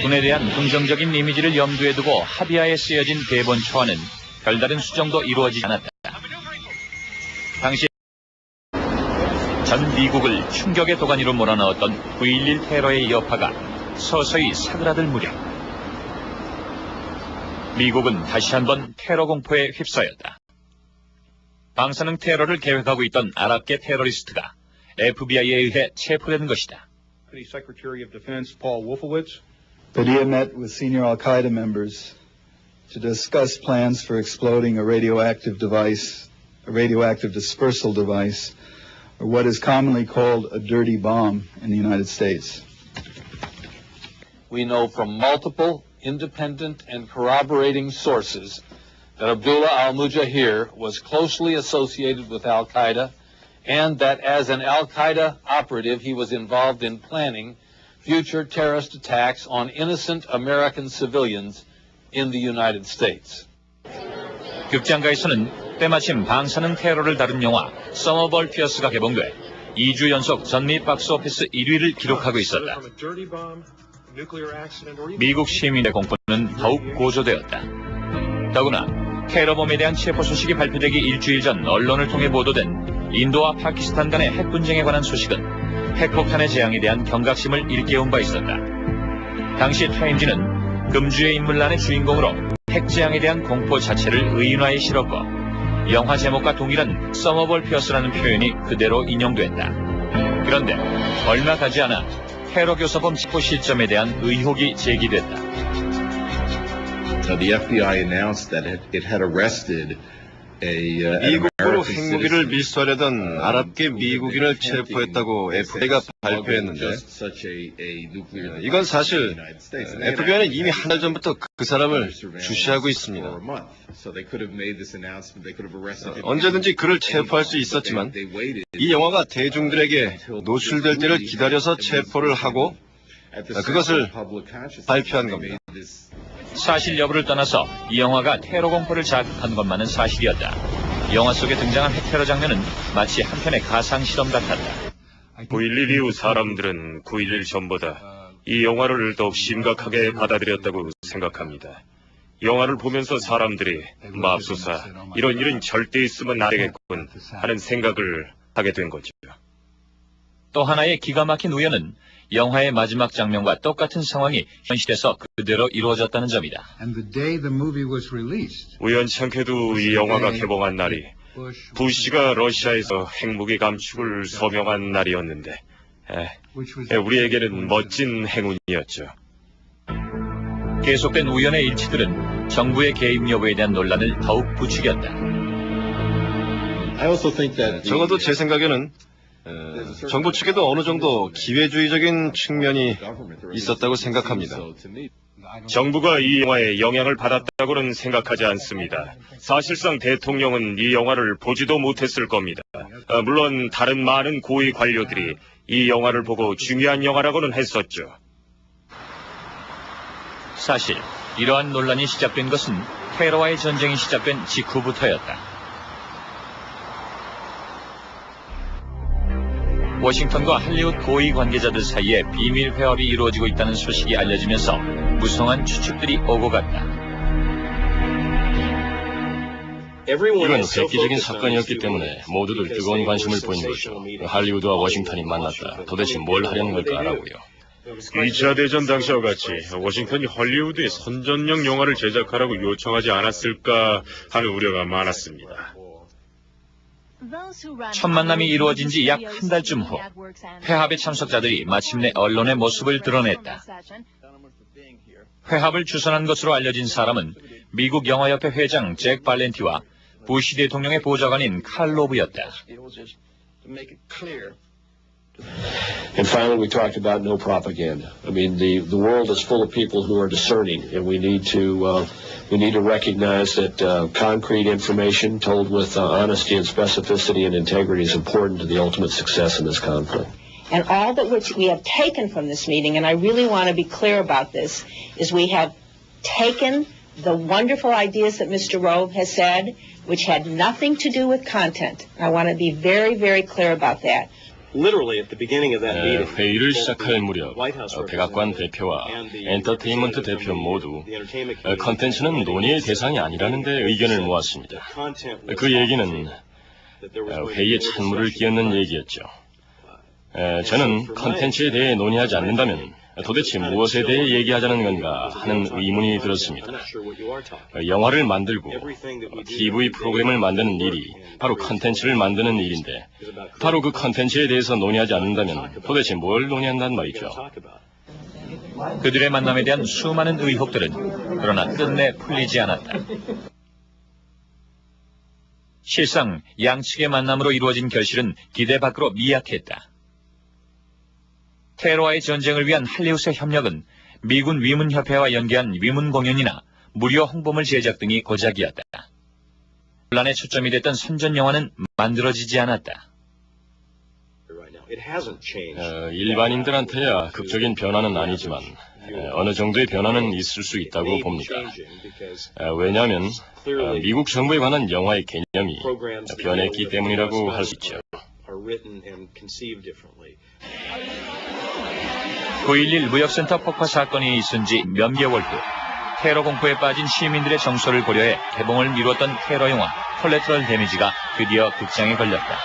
Speaker 1: 군에 대한 긍정적인 이미지를 염두에 두고 합의하에 쓰여진 대본 초안은 별다른 수정도 이루어지지 않았다. 당시 전 미국을 충격의 도가니로 몰아넣었던 9.11 테러의 여파가 서서히 사그라들 무렵 미국은 다시 한번 테러 공포에 휩싸였다. 방사능 테러를 계획하고 있던 아랍계 테러리스트가 FBI에 의해 체포된 것이다.
Speaker 2: Secretary of Defense Paul Wolfowitz.
Speaker 3: Padilla met with senior al-Qaeda members to discuss plans for exploding a radioactive device, a radioactive dispersal device, or what is commonly called a dirty bomb in the United States.
Speaker 4: We know from multiple independent and corroborating sources that Abdullah al-Mujahir was closely associated with al-Qaeda and that as an al-Qaeda operative he was involved in planning future terrorist attacks on innocent American civilians in the United States.
Speaker 1: 극장가에서는 때마침 방사능 테러를 다룬 영화 서머볼 피어스가 개봉돼 2주 연속 전미 박스오피스 1위를 기록하고 있었다. 미국 시민의 공포는 더욱 고조되었다. 더구나 테러범에 대한 체포 소식이 발표되기 일주일 전 언론을 통해 보도된 인도와 파키스탄 간의 핵분쟁에 관한 소식은 핵폭탄의 재앙에 대한 경각심을 일깨운 바 있었다. 당시 타임지는 금주의 인물란의 주인공으로 핵재앙에 대한 공포 자체를 의인화에 실었고 영화 제목과 동일한 서머볼 피어스라는 표현이 그대로 인용됐다. 그런데 얼마 가지 않아 테러 교사범 체포 시점에 대한 의혹이 제기됐다.
Speaker 5: The FBI announced that it had arrested
Speaker 6: 미국으로 핵무기를 밀수하려던 아랍계 미국인을 체포했다고 FBI가 발표했는데 이건 사실 FBI는 이미 한 달 전부터 그 사람을 주시하고 있습니다. 언제든지 그를 체포할 수 있었지만 이 영화가 대중들에게 노출될 때를 기다려서 체포를 하고 그것을 발표한 겁니다.
Speaker 1: 사실 여부를 떠나서 이 영화가 테러 공포를 자극한 것만은 사실이었다. 영화 속에 등장한 핵테러 장면은 마치 한편의 가상실험 같았다.
Speaker 7: 9.11 이후 사람들은 9.11 전보다 이 영화를 더욱 심각하게 받아들였다고 생각합니다. 영화를 보면서 사람들이 맙소사 이런 일은 절대 있으면 안 되겠군 하는 생각을 하게 된 거죠.
Speaker 1: 또 하나의 기가 막힌 우연은 영화의 마지막 장면과 똑같은 상황이 현실에서 그대로 이루어졌다는 점이다.
Speaker 7: 우연찮게도 이 영화가 개봉한 날이 부시가 러시아에서 핵무기 감축을 서명한 날이었는데 우리에게는 멋진 행운이었죠.
Speaker 1: 계속된 우연의 일치들은 정부의 개입 여부에 대한 논란을 더욱 부추겼다.
Speaker 6: 적어도 제 생각에는 정부 측에도 어느 정도 기회주의적인 측면이 있었다고 생각합니다.
Speaker 7: 정부가 이 영화에 영향을 받았다고는 생각하지 않습니다. 사실상 대통령은 이 영화를 보지도 못했을 겁니다. 물론 다른 많은 고위 관료들이 이 영화를 보고 중요한 영화라고는 했었죠.
Speaker 1: 사실 이러한 논란이 시작된 것은 테러와의 전쟁이 시작된 직후부터였다. 워싱턴과 할리우드 고위 관계자들 사이에 비밀 회합이 이루어지고 있다는 소식이 알려지면서 무성한 추측들이 오고 갔다.
Speaker 8: 이건 획기적인 사건이었기 때문에 모두들 뜨거운 관심을 보인 거죠. 할리우드와 워싱턴이 만났다. 도대체 뭘 하려는 걸까라고요.
Speaker 21: 2차 대전 당시와 같이 워싱턴이 헐리우드에 선전용 영화를 제작하라고 요청하지 않았을까 하는 우려가 많았습니다.
Speaker 1: 첫 만남이 이루어진 지 약 한 달쯤 후 회합의 참석자들이 마침내 언론의 모습을 드러냈다. 회합을 주선한 것으로 알려진 사람은 미국 영화협회 회장 잭 발렌티와 부시 대통령의 보좌관인 칼 로브였다.
Speaker 9: And finally, we talked about no propaganda. I mean, the world is full of people who are discerning, and we need to recognize that concrete information told with honesty and specificity and integrity is important to the ultimate success in this conflict.
Speaker 10: And all that which we have taken from this meeting, and I really want to be clear about this, is we have taken the wonderful ideas that Mr. Rove has said, which had nothing to do with content. I want to be very, very clear about that.
Speaker 8: 회의를 시작할 무렵 백악관 대표와 엔터테인먼트 대표 모두 컨텐츠는 논의의 대상이 아니라는 데 의견을 모았습니다. 그 얘기는 회의에 찬물을 끼얹는 얘기였죠. 저는 컨텐츠에 대해 논의하지 않는다면 도대체 무엇에 대해 얘기하자는 건가 하는 의문이 들었습니다. 영화를 만들고 TV 프로그램을 만드는 일이 바로 컨텐츠를 만드는 일인데 바로 그 컨텐츠에 대해서 논의하지 않는다면 도대체 뭘 논의한단 말이죠.
Speaker 1: 그들의 만남에 대한 수많은 의혹들은 그러나 끝내 풀리지 않았다. 실상 양측의 만남으로 이루어진 결실은 기대 밖으로 미약했다. 테러와의 전쟁을 위한 할리우드의 협력은 미군 위문협회와 연계한 위문 공연이나 무료 홍보물 제작 등이 고작이었다. 논란의 초점이 됐던 선전 영화는 만들어지지 않았다.
Speaker 8: 일반인들한테야 극적인 변화는 아니지만 어느 정도의 변화는 있을 수 있다고 봅니다. 왜냐하면 미국 정부에 관한 영화의 개념이 변했기 때문이라고 할 수 있죠.
Speaker 1: 9.11 무역센터 폭파 사건이 있은 지 몇 개월 후 테러 공포에 빠진 시민들의 정서를 고려해 개봉을 미뤘던 테러 영화 콜레터럴 데미지가 드디어 극장에 걸렸다.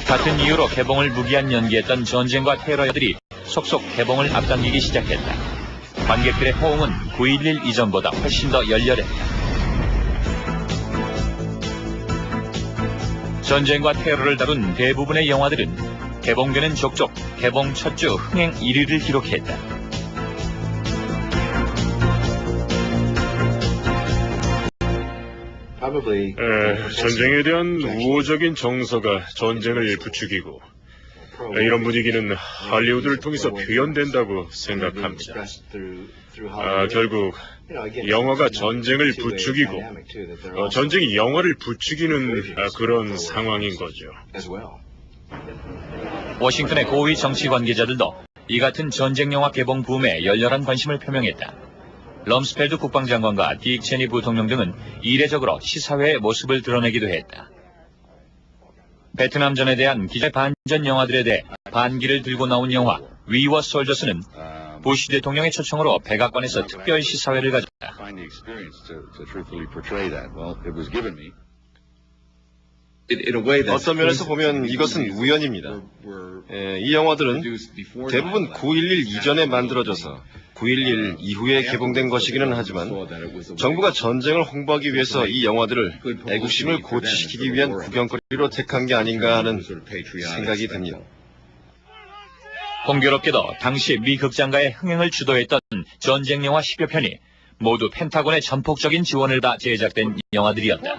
Speaker 1: 같은 이유로 개봉을 무기한 연기했던 전쟁과 테러들이 속속 개봉을 앞당기기 시작했다. 관객들의 호응은 9.11 이전보다 훨씬 더 열렬했다. 전쟁과 테러를 다룬 대부분의 영화들은 개봉되는 족족 개봉 첫 주 흥행 1위를 기록했다.
Speaker 21: 전쟁에 대한 우호적인 정서가 전쟁을 부추기고 이런 분위기는 할리우드를 통해서 표현된다고 생각합니다. 결국 영화가 전쟁을 부추기고 전쟁이 영화를 부추기는 그런 상황인 거죠.
Speaker 1: 워싱턴의 고위 정치 관계자들도 이 같은 전쟁 영화 개봉 붐에 열렬한 관심을 표명했다. 럼스펠드 국방장관과 딕 체니 부통령 등은 이례적으로 시사회의 모습을 드러내기도 했다. 베트남전에 대한 기존 반전 영화들에 대해 반기를 들고 나온 영화 위워 솔저스는 부시 대통령의 초청으로 백악관에서 특별 시사회를 가졌다.
Speaker 6: 어떤 면에서 보면 이것은 우연입니다. 이 영화들은 대부분 9.11 이전에 만들어져서 9.11 이후에 개봉된 것이기는 하지만 정부가 전쟁을 홍보하기 위해서 이 영화들을 애국심을 고취시키기 위한 구경거리로 택한 게 아닌가 하는 생각이 듭니다.
Speaker 1: 공교롭게도 당시 미 극장가의 흥행을 주도했던 전쟁 영화 10여 편이 모두 펜타곤의 전폭적인 지원을 받아 제작된 영화들이었다.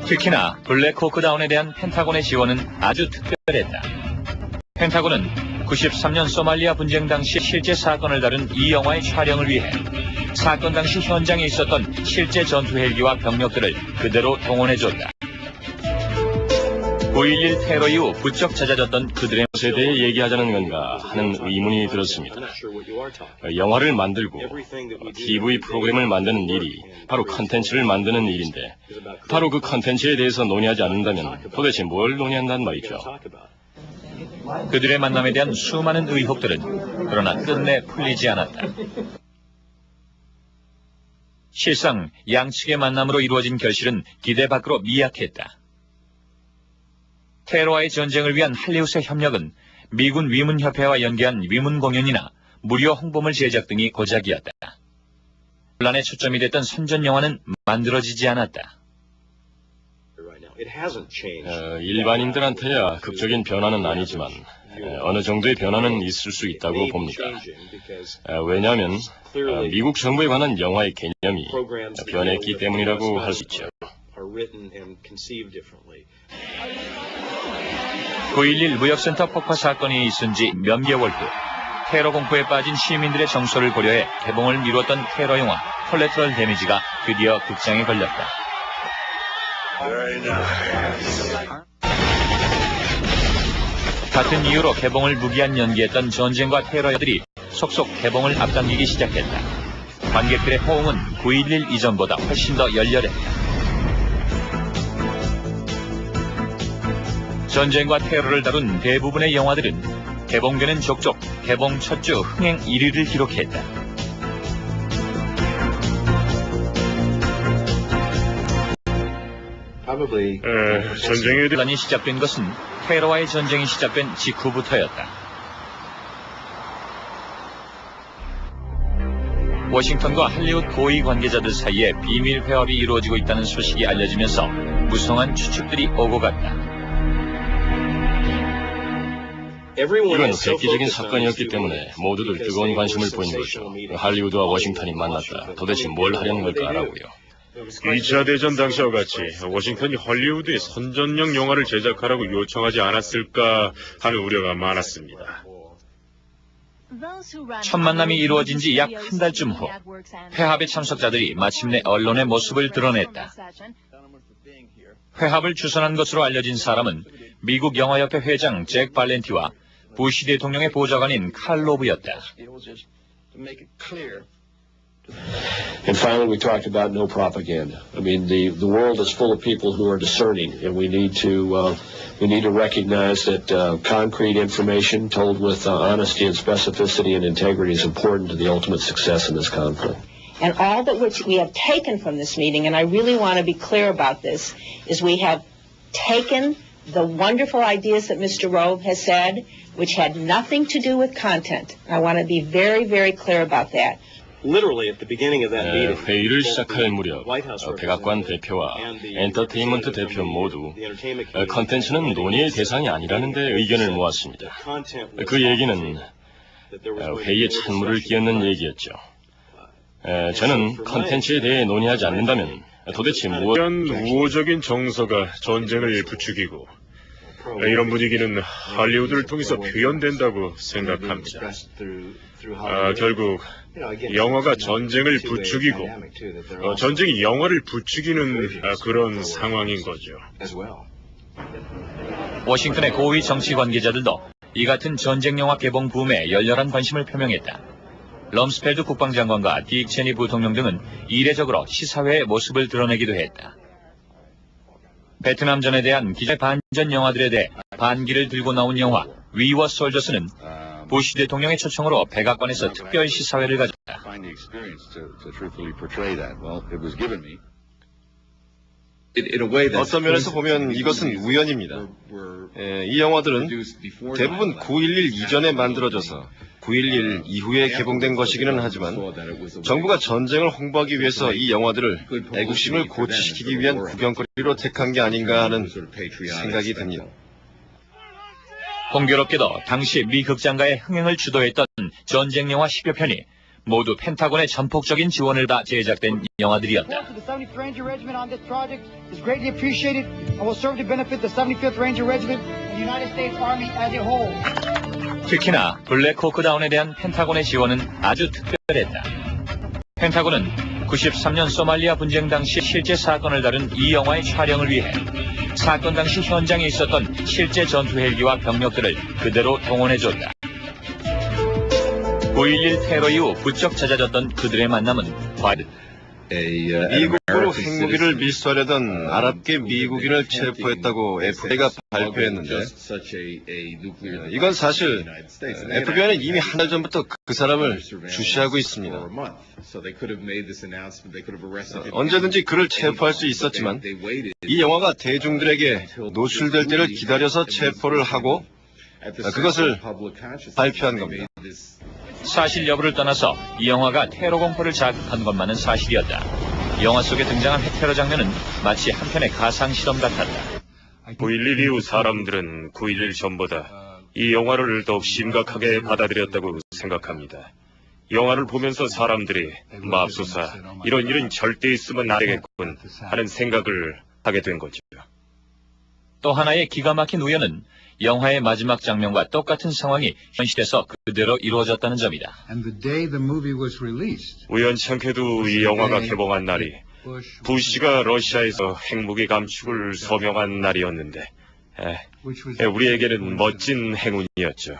Speaker 1: 특히나 블랙 호크 다운에 대한 펜타곤의 지원은 아주 특별했다. 펜타곤은 93년 소말리아 분쟁 당시 실제 사건을 다룬 이 영화의 촬영을 위해 사건 당시 현장에 있었던 실제 전투 헬기와 병력들을 그대로 동원해줬다. 9.11 테러 이후 부쩍 잦아졌던 그들의
Speaker 8: 것에 대해 얘기하자는 건가 하는 의문이 들었습니다. 영화를 만들고 TV 프로그램을 만드는 일이 바로 컨텐츠를 만드는 일인데 바로 그 컨텐츠에 대해서 논의하지 않는다면 도대체 뭘 논의한단 말이죠.
Speaker 1: 그들의 만남에 대한 수많은 의혹들은 그러나 끝내 풀리지 않았다. 실상 양측의 만남으로 이루어진 결실은 기대 밖으로 미약했다. 테러와의 전쟁을 위한 할리우드의 협력은 미군 위문협회와 연계한 위문 공연이나 무료 홍보물 제작 등이 고작이었다. 논란의 초점이 됐던 선전 영화는 만들어지지 않았다.
Speaker 8: 일반인들한테야 극적인 변화는 아니지만 어느 정도의 변화는 있을 수 있다고 봅니다. 왜냐하면 미국 정부에 관한 영화의 개념이 변했기 때문이라고 할 수 있죠.
Speaker 1: 9.11 무역센터 폭파 사건이 있은 지 몇 개월 후 테러 공포에 빠진 시민들의 정서를 고려해 개봉을 미뤘던 테러 영화 콜레터럴 데미지가 드디어 극장에 걸렸다. 같은 이유로 개봉을 무기한 연기했던 전쟁과 테러들이 속속 개봉을 앞당기기 시작했다. 관객들의 호응은 9.11 이전보다 훨씬 더 열렬했다. 전쟁과 테러를 다룬 대부분의 영화들은 개봉되는 족족 개봉 첫 주 흥행 1위를 기록했다.
Speaker 21: 전쟁에
Speaker 1: 논란이 시작된 것은 테러와의 전쟁이 시작된 직후부터였다. 워싱턴과 할리우드 고위 관계자들 사이에 비밀 회합이 이루어지고 있다는 소식이 알려지면서 무성한 추측들이 오고 갔다.
Speaker 8: 이건 획기적인 사건이었기 때문에 모두들 뜨거운 관심을 보인 거죠. 할리우드와 워싱턴이 만났다. 도대체 뭘 하려는 걸까라고요.
Speaker 21: 2차 대전 당시와 같이 워싱턴이 헐리우드에 선전용 영화를 제작하라고 요청하지 않았을까 하는 우려가 많았습니다.
Speaker 1: 첫 만남이 이루어진 지 약 한 달쯤 후 회합의 참석자들이 마침내 언론의 모습을 드러냈다. 회합을 주선한 것으로 알려진 사람은 미국 영화협회 회장 잭 발렌티와 부시 대통령의 보좌관인 칼 로브였다.
Speaker 9: And finally, we talked about no propaganda. I mean, the world is full of people who are discerning, and we need to recognize that concrete information told with honesty and specificity and integrity is important to the ultimate success in this conflict.
Speaker 10: And all that which we have taken from this meeting, and I really want to be clear about this, is we have taken the wonderful ideas that Mr. Rove has said, which had nothing to do with content. I want to be very, very clear about that.
Speaker 8: 회의를 시작할 무렵 백악관 대표와 엔터테인먼트 대표 모두 컨텐츠는 논의의 대상이 아니라는 데 의견을 모았습니다. 그 얘기는 회의에 찬물을 끼얹는 얘기였죠. 저는 컨텐츠에 대해 논의하지 않는다면 도대체
Speaker 21: 이런 우호적인 정서가 전쟁을 부추기고 이런 분위기는 할리우드를 통해서 표현된다고 생각합니다. 결국 영화가 전쟁을 부추기고 전쟁이 영화를 부추기는 그런 상황인 거죠.
Speaker 1: 워싱턴의 고위 정치 관계자들도 이 같은 전쟁 영화 개봉 붐에 열렬한 관심을 표명했다. 럼스펠드 국방장관과 딕 체니 부통령 등은 이례적으로 시사회의 모습을 드러내기도 했다. 베트남전에 대한 기자 반전 영화들에 대해 반기를 들고 나온 영화 위워 솔저스는 부시 대통령의 초청으로 백악관에서 특별 시사회를 가졌다.
Speaker 6: 어떤 면에서 보면 이것은 우연입니다. 이 영화들은 대부분 9.11 이전에 만들어져서 9.11 이후에 개봉된 것이기는 하지만 정부가 전쟁을 홍보하기 위해서 이 영화들을 애국심을 고취시키기 위한 구경거리로 택한 게 아닌가 하는 생각이 듭니다.
Speaker 1: 공교롭게도 당시 미 극장가의 흥행을 주도했던 전쟁 영화 10여 편이 모두 펜타곤의 전폭적인 지원을 받아 제작된 영화들이었다. 특히나 블랙 호크 다운에 대한 펜타곤의 지원은 아주 특별했다. 펜타곤은 93년 소말리아 분쟁 당시 실제 사건을 다룬 이 영화의 촬영을 위해 사건 당시 현장에 있었던 실제 전투 헬기와 병력들을 그대로 동원해줬다. 9.11 테러 이후 부쩍 잦아졌던 그들의 만남은
Speaker 6: 미국으로 핵무기를 밀수하려던 아랍계 미국인을 체포했다고 FBI가 발표했는데 이건 사실 FBI는 이미 한 달 전부터 그 사람을 주시하고 있습니다. 언제든지 그를 체포할 수 있었지만 이 영화가 대중들에게 노출될 때를 기다려서 체포를 하고 그것을 발표한 겁니다.
Speaker 1: 사실 여부를 떠나서 이 영화가 테러 공포를 자극한 것만은 사실이었다. 영화 속에 등장한 핵테러 장면은 마치 한편의 가상실험 같았다.
Speaker 7: 9.11 이후 사람들은 9.11 전보다 이 영화를 더욱 심각하게 받아들였다고 생각합니다. 영화를 보면서 사람들이 맙소사 이런 일은 절대 있으면 안 되겠군 하는 생각을 하게 된 거죠.
Speaker 1: 또 하나의 기가 막힌 우연은 영화의 마지막 장면과 똑같은 상황이 현실에서 그대로 이루어졌다는 점이다.
Speaker 7: 우연찮게도 이 영화가 개봉한 날이 부시가 러시아에서 핵무기 감축을 서명한 날이었는데 우리에게는 멋진 행운이었죠.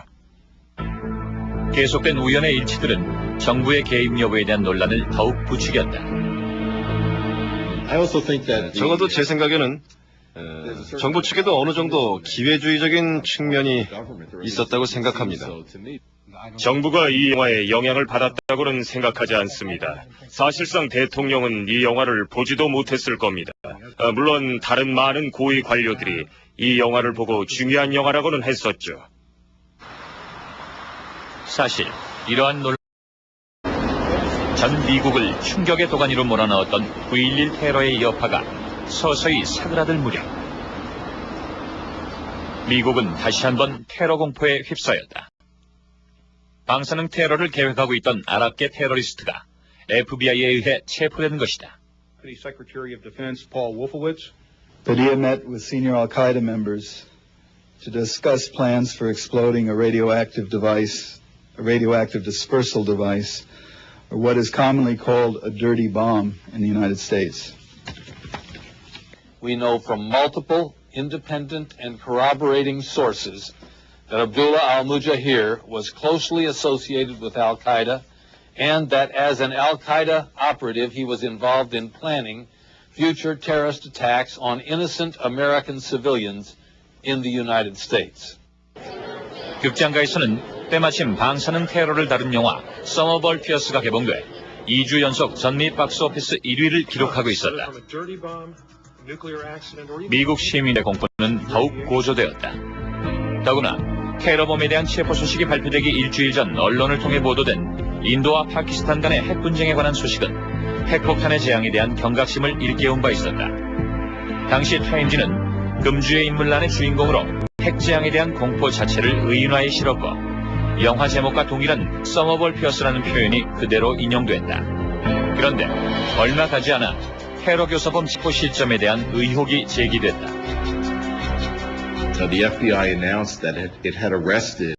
Speaker 1: 계속된 우연의 일치들은 정부의 개입 여부에 대한 논란을 더욱 부추겼다.
Speaker 6: 적어도 제 생각에는 정부 측에도 어느 정도 기회주의적인 측면이 있었다고 생각합니다.
Speaker 7: 정부가 이 영화에 영향을 받았다고는 생각하지 않습니다. 사실상 대통령은 이 영화를 보지도 못했을 겁니다. 물론 다른 많은 고위 관료들이 이 영화를 보고 중요한 영화라고는 했었죠.
Speaker 1: 사실 이러한 논란 전 미국을 충격의 도가니로 몰아넣었던 9.11 테러의 여파가 서서히 사그라들 무렵 미국은 다시 한번 테러 공포에 휩싸였다. 방사능 테러를 계획하고 있던 아랍계 테러리스트가 FBI에 의해 체포된 것이다.
Speaker 2: Secretary of Defense Paul Wolfowitz.
Speaker 3: Padilla met with senior al-Qaeda members to discuss plans for exploding a radioactive device, a radioactive dispersal device, or what is commonly called a dirty bomb in the United States.
Speaker 4: We know from multiple independent and corroborating sources that Abdullah al-Mujahir was closely associated with al-Qaeda and that as an al-Qaeda operative he was involved in planning future terrorist attacks on innocent American civilians in the United States.
Speaker 1: 극장가에서는 때마침 방사능 테러를 다룬 영화 서머벌 피어스가 개봉돼 2주 연속 전미 박스오피스 1위를 기록하고 있었다. 미국 시민의 공포는 더욱 고조되었다. 더구나 테러범에 대한 체포 소식이 발표되기 일주일 전 언론을 통해 보도된 인도와 파키스탄 간의 핵분쟁에 관한 소식은 핵폭탄의 재앙에 대한 경각심을 일깨운 바 있었다. 당시 타임지는 금주의 인물란의 주인공으로 핵재앙에 대한 공포 자체를 의인화에 실었고 영화 제목과 동일한 서머벌 피어스라는 표현이 그대로 인용됐다. 그런데 얼마 가지 않아 테러 교사범 체포 시점에 대한 의혹이 제기됐다.
Speaker 5: The FBI announced that it had arrested